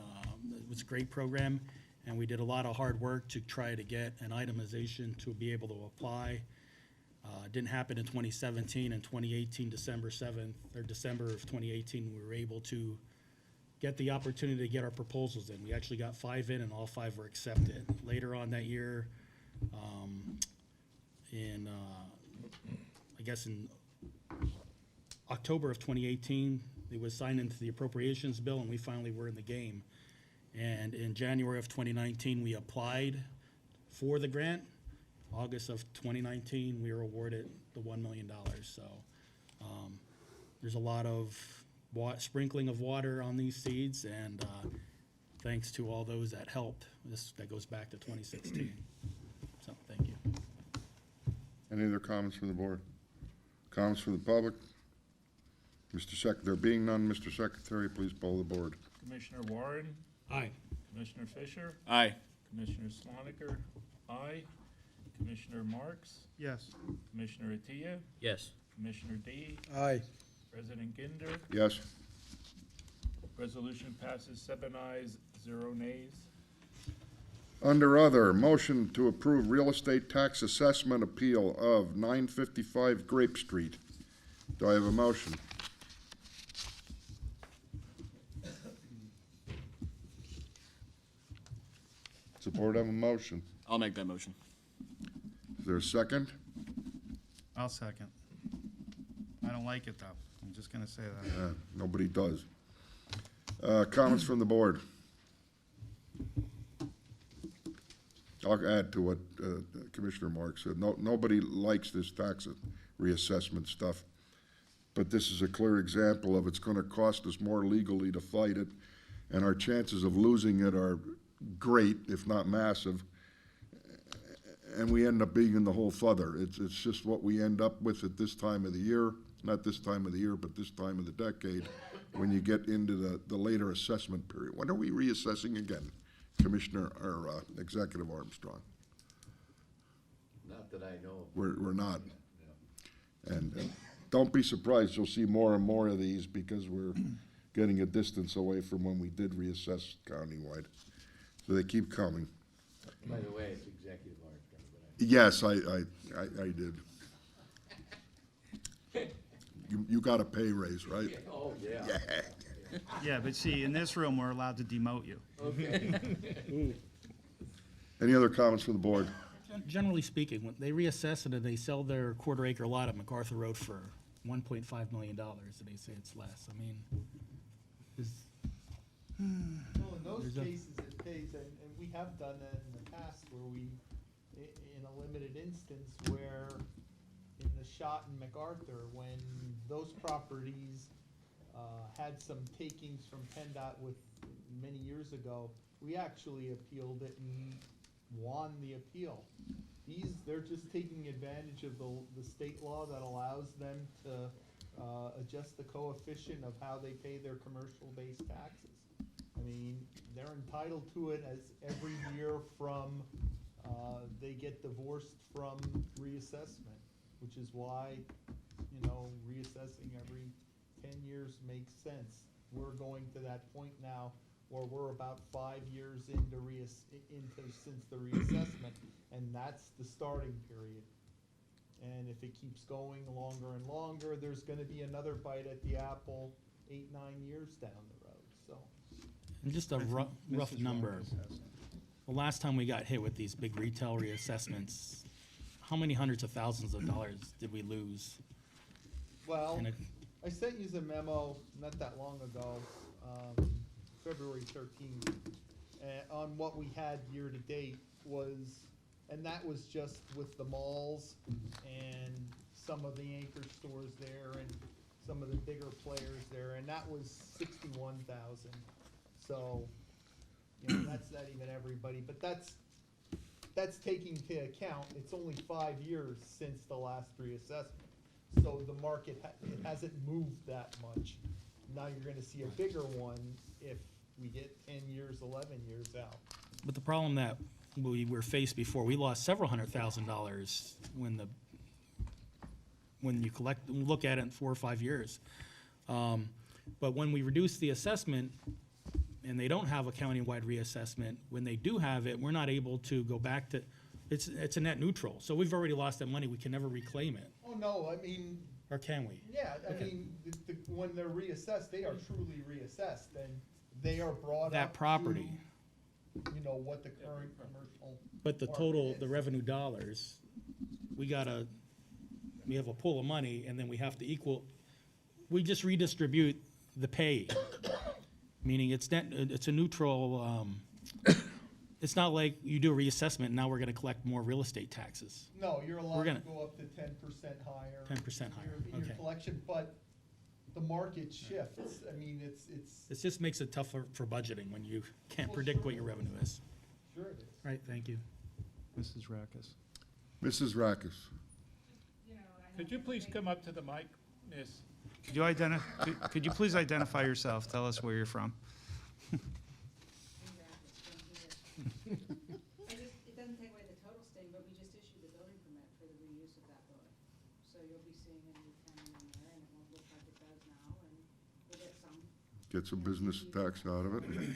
it was a great program. And we did a lot of hard work to try to get an itemization to be able to apply. Didn't happen in 2017. In 2018, December of 2018, we were able to get the opportunity to get our proposals in. We actually got 5 in, and all 5 were accepted. Later on that year, I guess in October of 2018, it was signed into the appropriations bill, and we finally were in the game. And in January of 2019, we applied for the grant. August of 2019, we were awarded the $1 million. So there's a lot of sprinkling of water on these seeds, and thanks to all those that helped. That goes back to 2016. So, thank you. Any other comments from the board? Comments from the public? There being none, Mr. Secretary, please poll the board. Commissioner Warren, Aye. Commissioner Fisher, Aye. Commissioner Swaniker, aye. Commissioner Marks, Yes. Commissioner Attia, Yes. Commissioner D, Aye. President Ginder. Yes. Resolution passes 7 ayes, 0 nays. Under other, motion to approve real estate tax assessment appeal of 955 Grape Street. Do I have a motion? Support of a motion. I'll make that motion. Is there a second? I'll second. I don't like it, though. I'm just gonna say that. Nobody does. Comments from the board? I'll add to what Commissioner Marks said. Nobody likes this tax reassessment stuff, but this is a clear example of it's gonna cost us more legally to fight it, and our chances of losing it are great, if not massive, and we end up being in the hole further. It's just what we end up with at this time of the year, not this time of the year, but this time of the decade, when you get into the later assessment period. When are we reassessing again, Commissioner, or Executive Armstrong? Not that I know of. We're not. And don't be surprised, you'll see more and more of these because we're getting a distance away from when we did reassess countywide. So they keep coming. By the way, it's Executive Armstrong, but Yes, I did. You got a pay raise, right? Oh, yeah. Yeah, but see, in this room, we're allowed to demote you. Okay. Any other comments from the board? Generally speaking, when they reassess it and they sell their quarter-acre lot at MacArthur Road for $1.5 million, and they say it's less, I mean, Well, in those There's a- cases, it pays, and we have done that in the past where we, in a limited instance where in the shot in MacArthur, when those properties, had some takings from PennDOT with, many years ago, we actually appealed it and won the appeal. They're just taking advantage of the state law that allows them to, adjust the coefficient of how they pay their commercial-based taxes. I mean, they're entitled to it as every year from, they get divorced from reassessment, which is why, reassessing every 10 years makes sense. We're going to that point now where we're about 5 years since the reassessment, and that's the starting period. And if it keeps going longer and longer, there's gonna be another bite at the apple 8, 9 years down the road, so. and just a rough number. The last time we got hit with these big retail reassessments, how many hundreds of thousands of dollars did we lose? Well, And I sent you a memo not that long ago, February 13th, on what we had year to date and that was just with the malls and some of the anchor stores there and some of the bigger players there, and that was 61,000. So, that's not even everybody, but that's taking into account, it's only 5 years since the last reassessment. So the market, it hasn't moved that much. Now you're gonna see a bigger one if we get 10 years, 11 years out. But the problem that we were faced before, we lost several $100,000 when you look at it in 4 or 5 years. But when we reduce the assessment, and they don't have a countywide reassessment, when they do have it, we're not able to go back to, it's a net neutral. So we've already lost that money, we can never reclaim it, Oh, no, I mean, or can we? yeah, I Okay. mean, when they're reassessed, they are truly reassessed, and they are brought up That property. to, what the current commercial. But the market total, is. the revenue dollars, we have a pool of money, and then we have to we just redistribute the pay. Meaning it's a neutral, it's not like you do a reassessment, now we're gonna collect more real estate taxes. No, you're allowed We're to gonna- go up to 10% higher. 10% higher, in your okay. collection, but the market shifts. I mean, it's. This just makes it tougher for budgeting when you can't predict what your revenue is. Sure it is. Right, thank you. Mrs. Rackus. Mrs. Rackus. Could you please come up to the mic, miss? Could you please identify yourself? Tell us where you're from. It doesn't take away the total sting, but we just issued the building permit for the reuse of that building. So you'll be seeing a new tenant in there, and it won't look like it does now, and we'll get some, Get some business tax out of it. it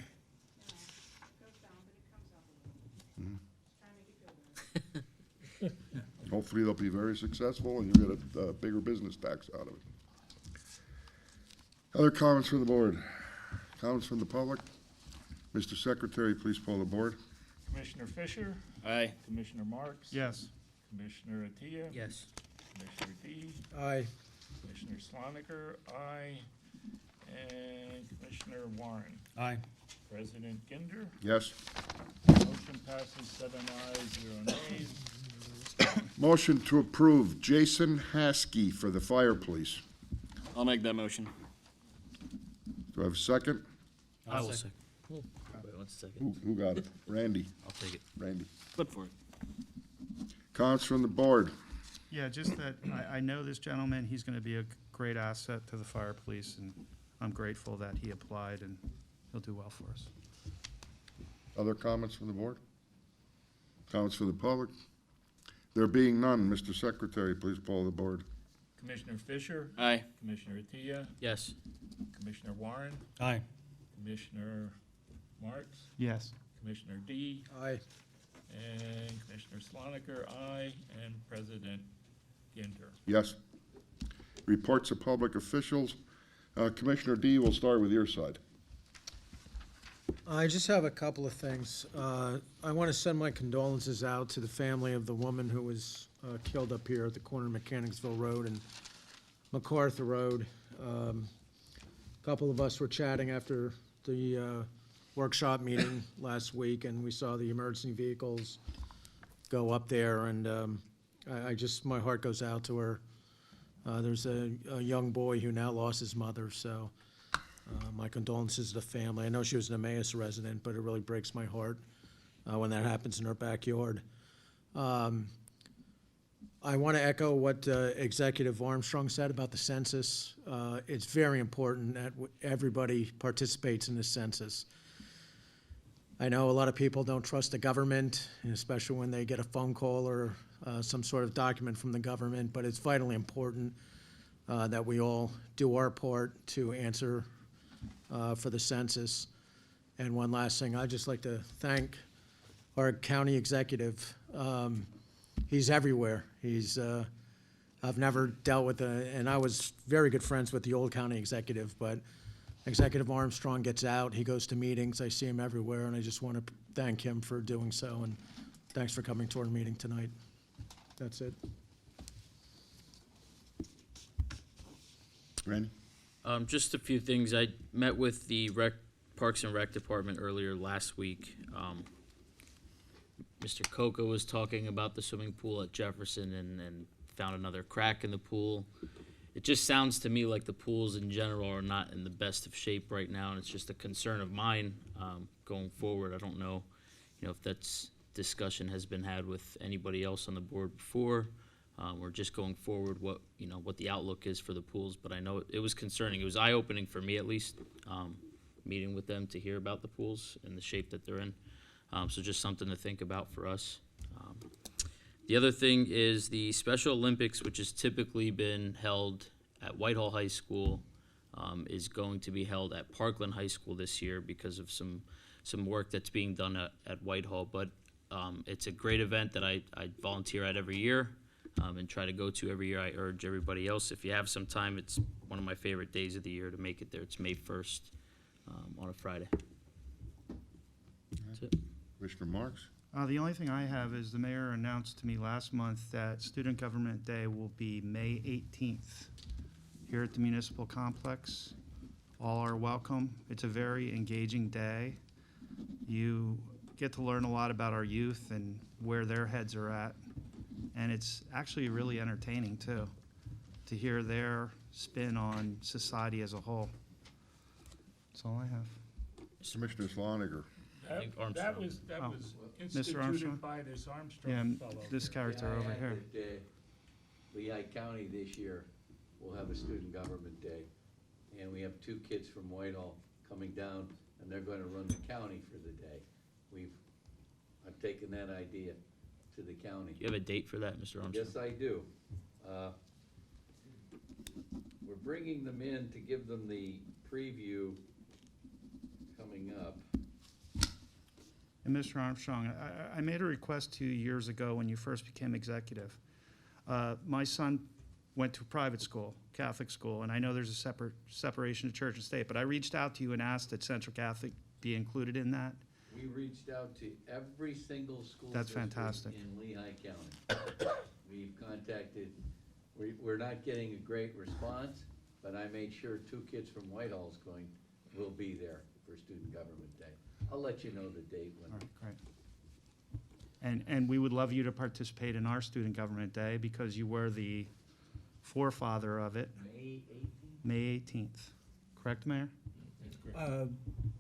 goes down, but it comes up a little. Mhm. Just trying to make you feel better. Hopefully they'll be very successful and you get a bigger business tax out of it. Other comments from the board? Comments from the public? Mr. Secretary, please poll the board. Commissioner Fisher? Aye. Commissioner Marks? Yes. Commissioner Attia? Yes. Commissioner D? Aye. Commissioner Sloniker? Aye. And Commissioner Warren? Aye. President Ginder? Yes. Motion passes 7 ayes, 0 nays. Motion to approve Jason Haskey for the fire police. I'll make that motion. Do I have a second? I will second. Wait 1 second. Who got it? Randy. I'll take it. Randy. Good for it. Comments from the board? Yeah, just that, I know this gentleman, he's gonna be a great asset to the fire police, and I'm grateful that he applied, and he'll do well for us. Other comments from the board? Comments from the public? There being none, Mr. Secretary, please poll the board. Commissioner Fisher? Aye. Commissioner Attia? Yes. Commissioner Warren? Aye. Commissioner Marks? Yes. Commissioner D? Aye. And Commissioner Sloniker, aye, and President Ginder. Yes. Reports of public officials. Commissioner D, we'll start with your side. I just have a couple of things. I want to send my condolences out to the family of the woman who was killed up here at the corner of Mechanicsville Road and MacArthur Road. A couple of us were chatting after the workshop meeting last week, and we saw the emergency vehicles go up there, and my heart goes out to her. There's a young boy who now lost his mother, so my condolences to the family. I know she was an Emmaus resident, but it really breaks my heart when that happens in her backyard. I want to echo what Executive Armstrong said about the census. It's very important that everybody participates in the census. I know a lot of people don't trust the government, especially when they get a phone call or some sort of document from the government, but it's vitally important that we all do our part to answer for the census. And one last thing, I'd just like to thank our county executive. He's everywhere. I've never dealt with and I was very good friends with the old county executive, but Executive Armstrong gets out, he goes to meetings, I see him everywhere, and I just want to thank him for doing so, and thanks for coming to our meeting tonight. That's it. Randy? Just a few things. I met with the Parks and Rec Department earlier last week. Mr. Coca was talking about the swimming pool at Jefferson and found another crack in the pool. It just sounds to me like the pools in general are not in the best of shape right now, and it's just a concern of mine going forward. I don't know, if that's discussion has been had with anybody else on the board before, or just going forward what the outlook is for the pools. But I know it was concerning. It was eye-opening for me, at least, meeting with them to hear about the pools and the shape that they're in. So just something to think about for us. The other thing is the Special Olympics, which has typically been held at Whitehall High School, is going to be held at Parkland High School this year because of some work that's being done at Whitehall. But it's a great event that I volunteer at every year and try to go to every year. I urge everybody else, if you have some time, it's one of my favorite days of the year to make it there. It's May 1st on a Friday. That's it. Commissioner Marks? The only thing I have is the mayor announced to me last month that Student Government Day will be May 18th here at the Municipal Complex. All are welcome. It's a very engaging day. You get to learn a lot about our youth and where their heads are at. And it's actually really entertaining too, to hear their spin on society as a whole. That's all I have. Commissioner Sloniger. think That Armstrong. was, that Oh, was Mr. Armstrong? instituted by this Yeah, Armstrong fellow. this character May I over add here. that, Lehigh County this year will have a student government day. And we have 2 kids from Whitehall coming down, and they're gonna run the county for the day. I've taken that idea to the county. Do you have a date for that, Mr. Armstrong? Yes, I do. We're bringing them in to give them the preview coming up. And Mr. Armstrong, I made a request 2 years ago when you first became executive. My son went to private school, Catholic school, and I know there's a separation of church and state, but I reached out to you and asked that Central Catholic be included in that. We reached out to every single school That's district fantastic. in Lehigh County. We've contacted, we're not getting a great response, but I made sure 2 kids from Whitehall's will be there for Student Government Day. I'll let you know the date when. All right, great. And we would love you to participate in our Student Government Day because you were the forefather of it, May 18th? May 18th. Correct, Mayor?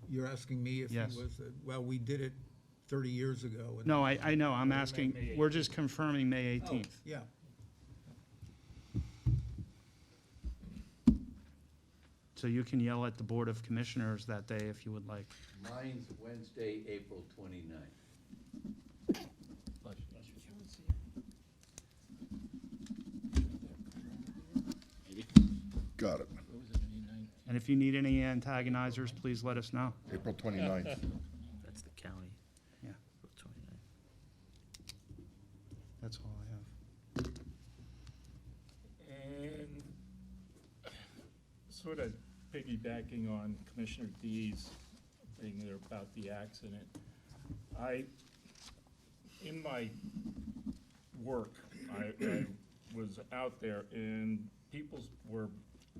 You're asking me if he Yes. was, well, we did it 30 years ago. and- No, I know, I'm May asking, 18th. we're just confirming May 18th. Yeah. So you can yell at the Board of Commissioners that day if you would like. Mine's Wednesday, April 29th. Got it. And if you need any antagonizers, please let us know. April 29th. That's the county. Yeah. April 29th. That's all I have. And sort of piggybacking on Commissioner Dee's thing there about the accident, in my work, I was out there and people were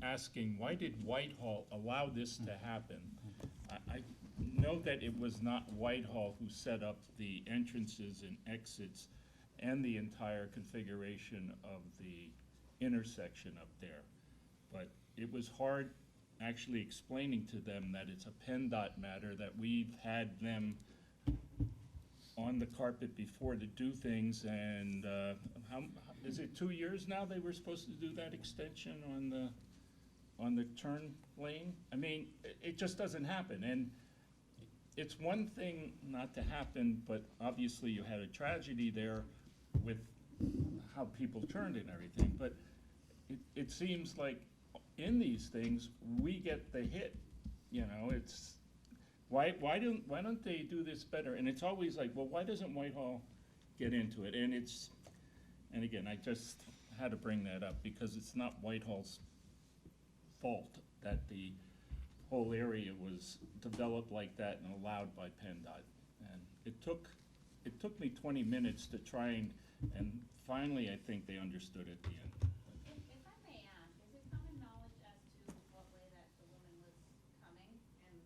asking, why did Whitehall allow this to happen? I know that it was not Whitehall who set up the entrances and exits and the entire configuration of the intersection up there. But it was hard actually explaining to them that it's a PennDOT matter, that we've had them on the carpet before to do things, and is it 2 years now they were supposed to do that extension on the turn lane? I mean, it just doesn't happen, and it's one thing not to happen, but obviously you had a tragedy there with how people turned and everything, but it seems like in these things, we get the hit, you know, it's, why don't they do this better? And it's always like, well, why doesn't Whitehall get into it? And and again, I just had to bring that up because it's not Whitehall's fault that the whole area was developed like that and allowed by PennDOT. And it took me 20 minutes to try and finally I think they understood at the end. If I may ask, is it common knowledge as to what way that the woman was coming and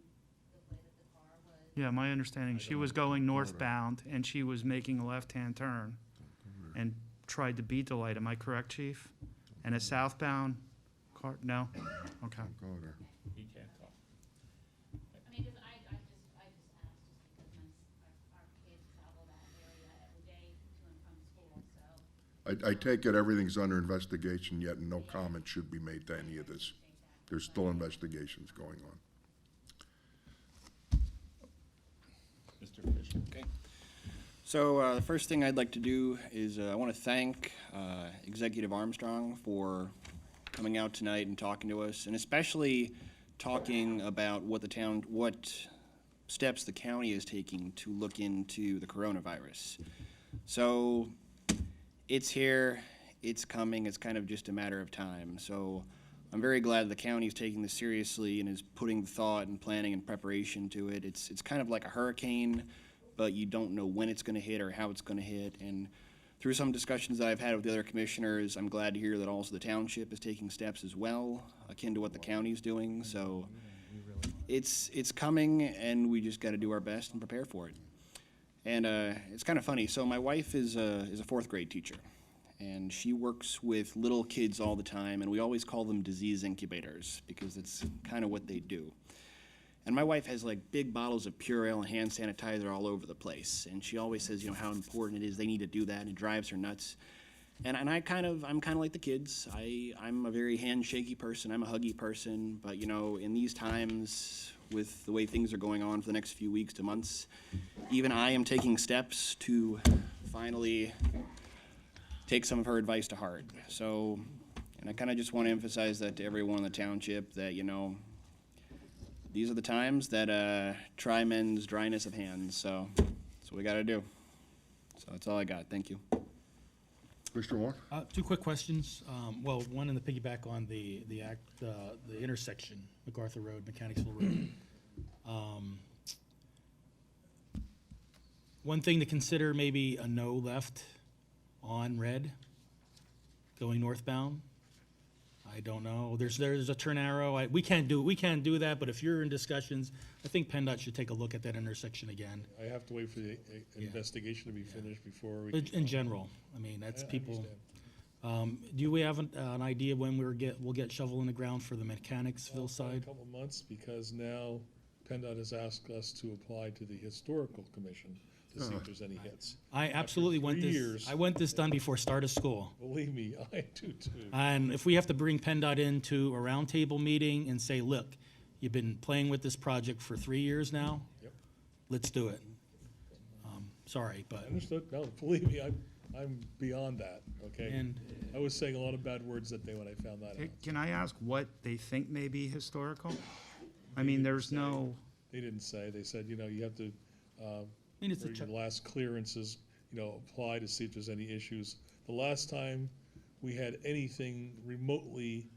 the way that the car was? Yeah, my understanding, she was going northbound and she was making a left-hand turn and tried to beat the light. Am I correct, Chief? And a southbound car, no? Okay. Go there. He can't talk. I mean, 'cause I just asked just because our kids travel that area every day to and from school, so. I take it everything's under investigation yet, and no comment should be made to any of this. There's still investigations going on. Mr. Fisher. Okay. So the first thing I'd like to do is I want to thank Executive Armstrong for coming out tonight and talking to us, and especially talking about what steps the county is taking to look into the coronavirus. So it's here, it's coming, it's kind of just a matter of time. So I'm very glad the county is taking this seriously and is putting the thought and planning and preparation to it. It's kind of like a hurricane, but you don't know when it's going to hit or how it's going to hit. And through some discussions that I've had with the other commissioners, I'm glad to hear that also the township is taking steps as well, akin to what the county is doing. So it's coming, and we just got to do our best and prepare for it. And it's kind of funny. So my wife is a 4th grade teacher, and she works with little kids all the time, and we always call them disease incubators because it's kind of what they do. And my wife has like big bottles of Purell and hand sanitizer all over the place, and she always says, you know, how important it is. They need to do that, and it drives her nuts. And I'm kind of like the kids. I'm a very handshaky person. I'm a huggy person. But you know, in these times, with the way things are going on for the next few weeks to months, even I am taking steps to finally take some of her advice to heart. So, and I kind of just want to emphasize that to everyone in the township that, you know, these are the times that try men's dryness of hands. So that's what we got to do. So that's all I got. Thank you. Mr. Moore? Two quick questions. Well, one in the piggyback on the intersection, MacArthur Road, Mechanicsville Road. One thing to consider, maybe a no left on red going northbound. I don't know. There's a turn arrow. We can't do that, but if you're in discussions, I think PennDOT should take a look at that intersection again. I have to wait for the investigation to be finished before we. In general, I mean, that's I people. understand. Do we have an idea when we'll get shovel in the ground for the Mechanicsville A side? couple of months, because now PennDOT has asked us to apply to the Historical Commission to see if there's any hits. I absolutely After want 3 this. years, I want this done before start of school. Believe me, I do too. And if we have to bring PennDOT into a roundtable meeting and say, look, you've been playing with this project for 3 years now. Yep. Let's do it. Sorry, but. Understood. No, believe me, I'm beyond that, okay? And- I was saying a lot of bad words that day when I found that out. Can I ask what they think may be historical? I mean, there's no, They didn't say. They said, you know, you have to, it's a for check. your last clearances, you know, apply to see if there's any issues. The last time we had anything remotely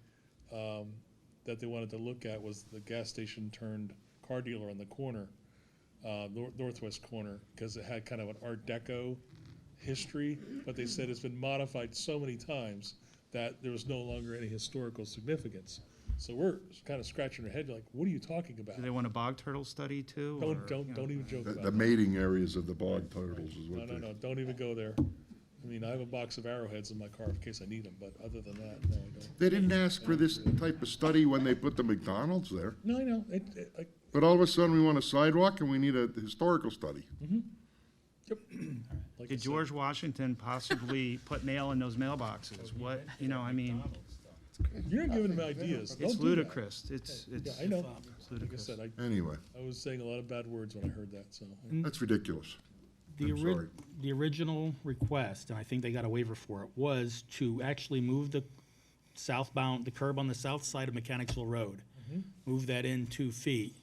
that they wanted to look at was the gas station turned car dealer on the corner, northwest corner, because it had kind of an Art Deco history, but they said it's been modified so many times that there was no longer any historical significance. So we're kind of scratching our head like, what are you talking about? do they want a bog turtle study too? or, you know? Don't even joke about The it. mating areas of the bog turtles is No, what no, they. no, don't even go there. I mean, I have a box of arrowheads in my car in case I need them, but other than that, no, I don't. They didn't ask for this type of study when they put the McDonald's there. No, I know. But all of a sudden, we want a sidewalk and we need a historical study. Like I Did said, George Washington possibly put mail in those mailboxes? What, you know, I mean, You're not giving them ideas. it's Don't do that. ludicrous. It's Yeah, I know. it's Like I ludicrous. said, Anyway, I was saying a lot of bad words when I heard that, so. that's ridiculous. The I'm sorry. the original request, and I think they got a waiver for it, was to actually move the curb on the south side of Mechanicsville Road. Move that in 2 feet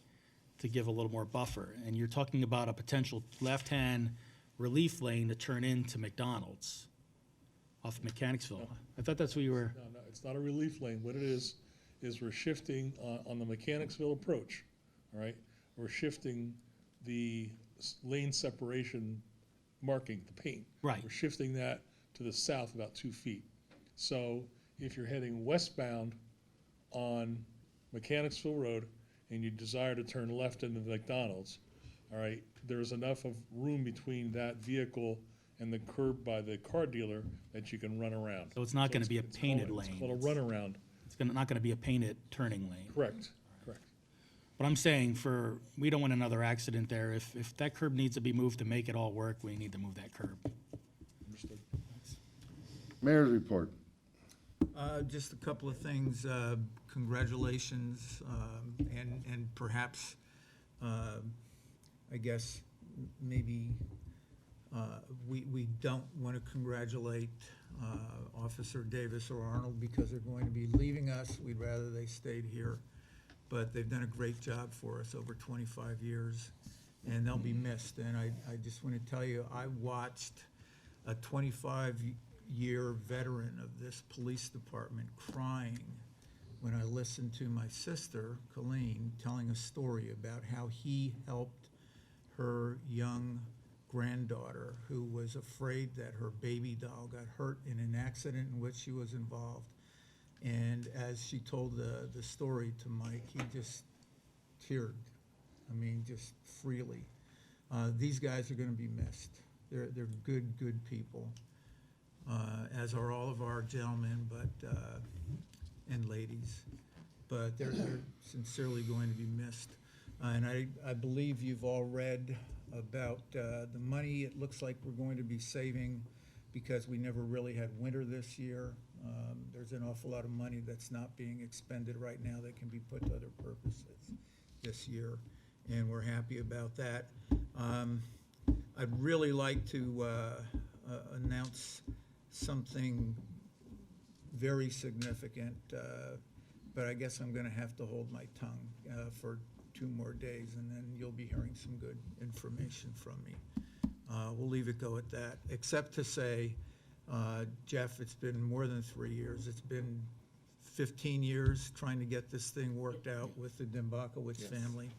to give a little more buffer. And you're talking about a potential left-hand relief lane to turn into McDonald's off Mechanicsville. I thought that's what you were, No, it's not a relief lane. What it is we're shifting on the Mechanicsville approach, all right? We're shifting the lane separation marking, the paint. Right. We're shifting that to the south about 2 feet. So if you're heading westbound on Mechanicsville Road and you desire to turn left into the McDonald's, all right, there's enough of room between that vehicle and the curb by the car dealer that you can run around. so it's not gonna be a It's painted called- lane. It's called a runaround. It's not gonna be a painted turning lane. Correct. But I'm saying we don't want another accident there. If that curb needs to be moved to make it all work, we need to move that curb. Understood. Mayor's report. Just a couple of things. Congratulations, and perhaps, I guess, maybe we don't want to congratulate Officer Davis or Arnold because they're going to be leaving us. We'd rather they stayed here. But they've done a great job for us over 25 years, and they'll be missed. And I just want to tell you, I watched a 25-year veteran of this police department crying when I listened to my sister, Colleen, telling a story about how he helped her young granddaughter who was afraid that her baby doll got hurt in an accident in which she was involved. And as she told the story to Mike, he just teared. I mean, just freely. These guys are going to be missed. They're good people. as are all of our gentlemen, but, and ladies. But they're sincerely going to be missed. And I believe you've all read about the money it looks like we're going to be saving because we never really had winter this year. There's an awful lot of money that's not being expended right now that can be put to other purposes this year, and we're happy about that. I'd really like to announce something very significant, but I guess I'm going to have to hold my tongue for 2 more days, and then you'll be hearing some good information from me. We'll leave it go at that, except to say, Jeff, it's been more than 3 years. It's been 15 years trying to get this thing worked out with the Dembakowitz family.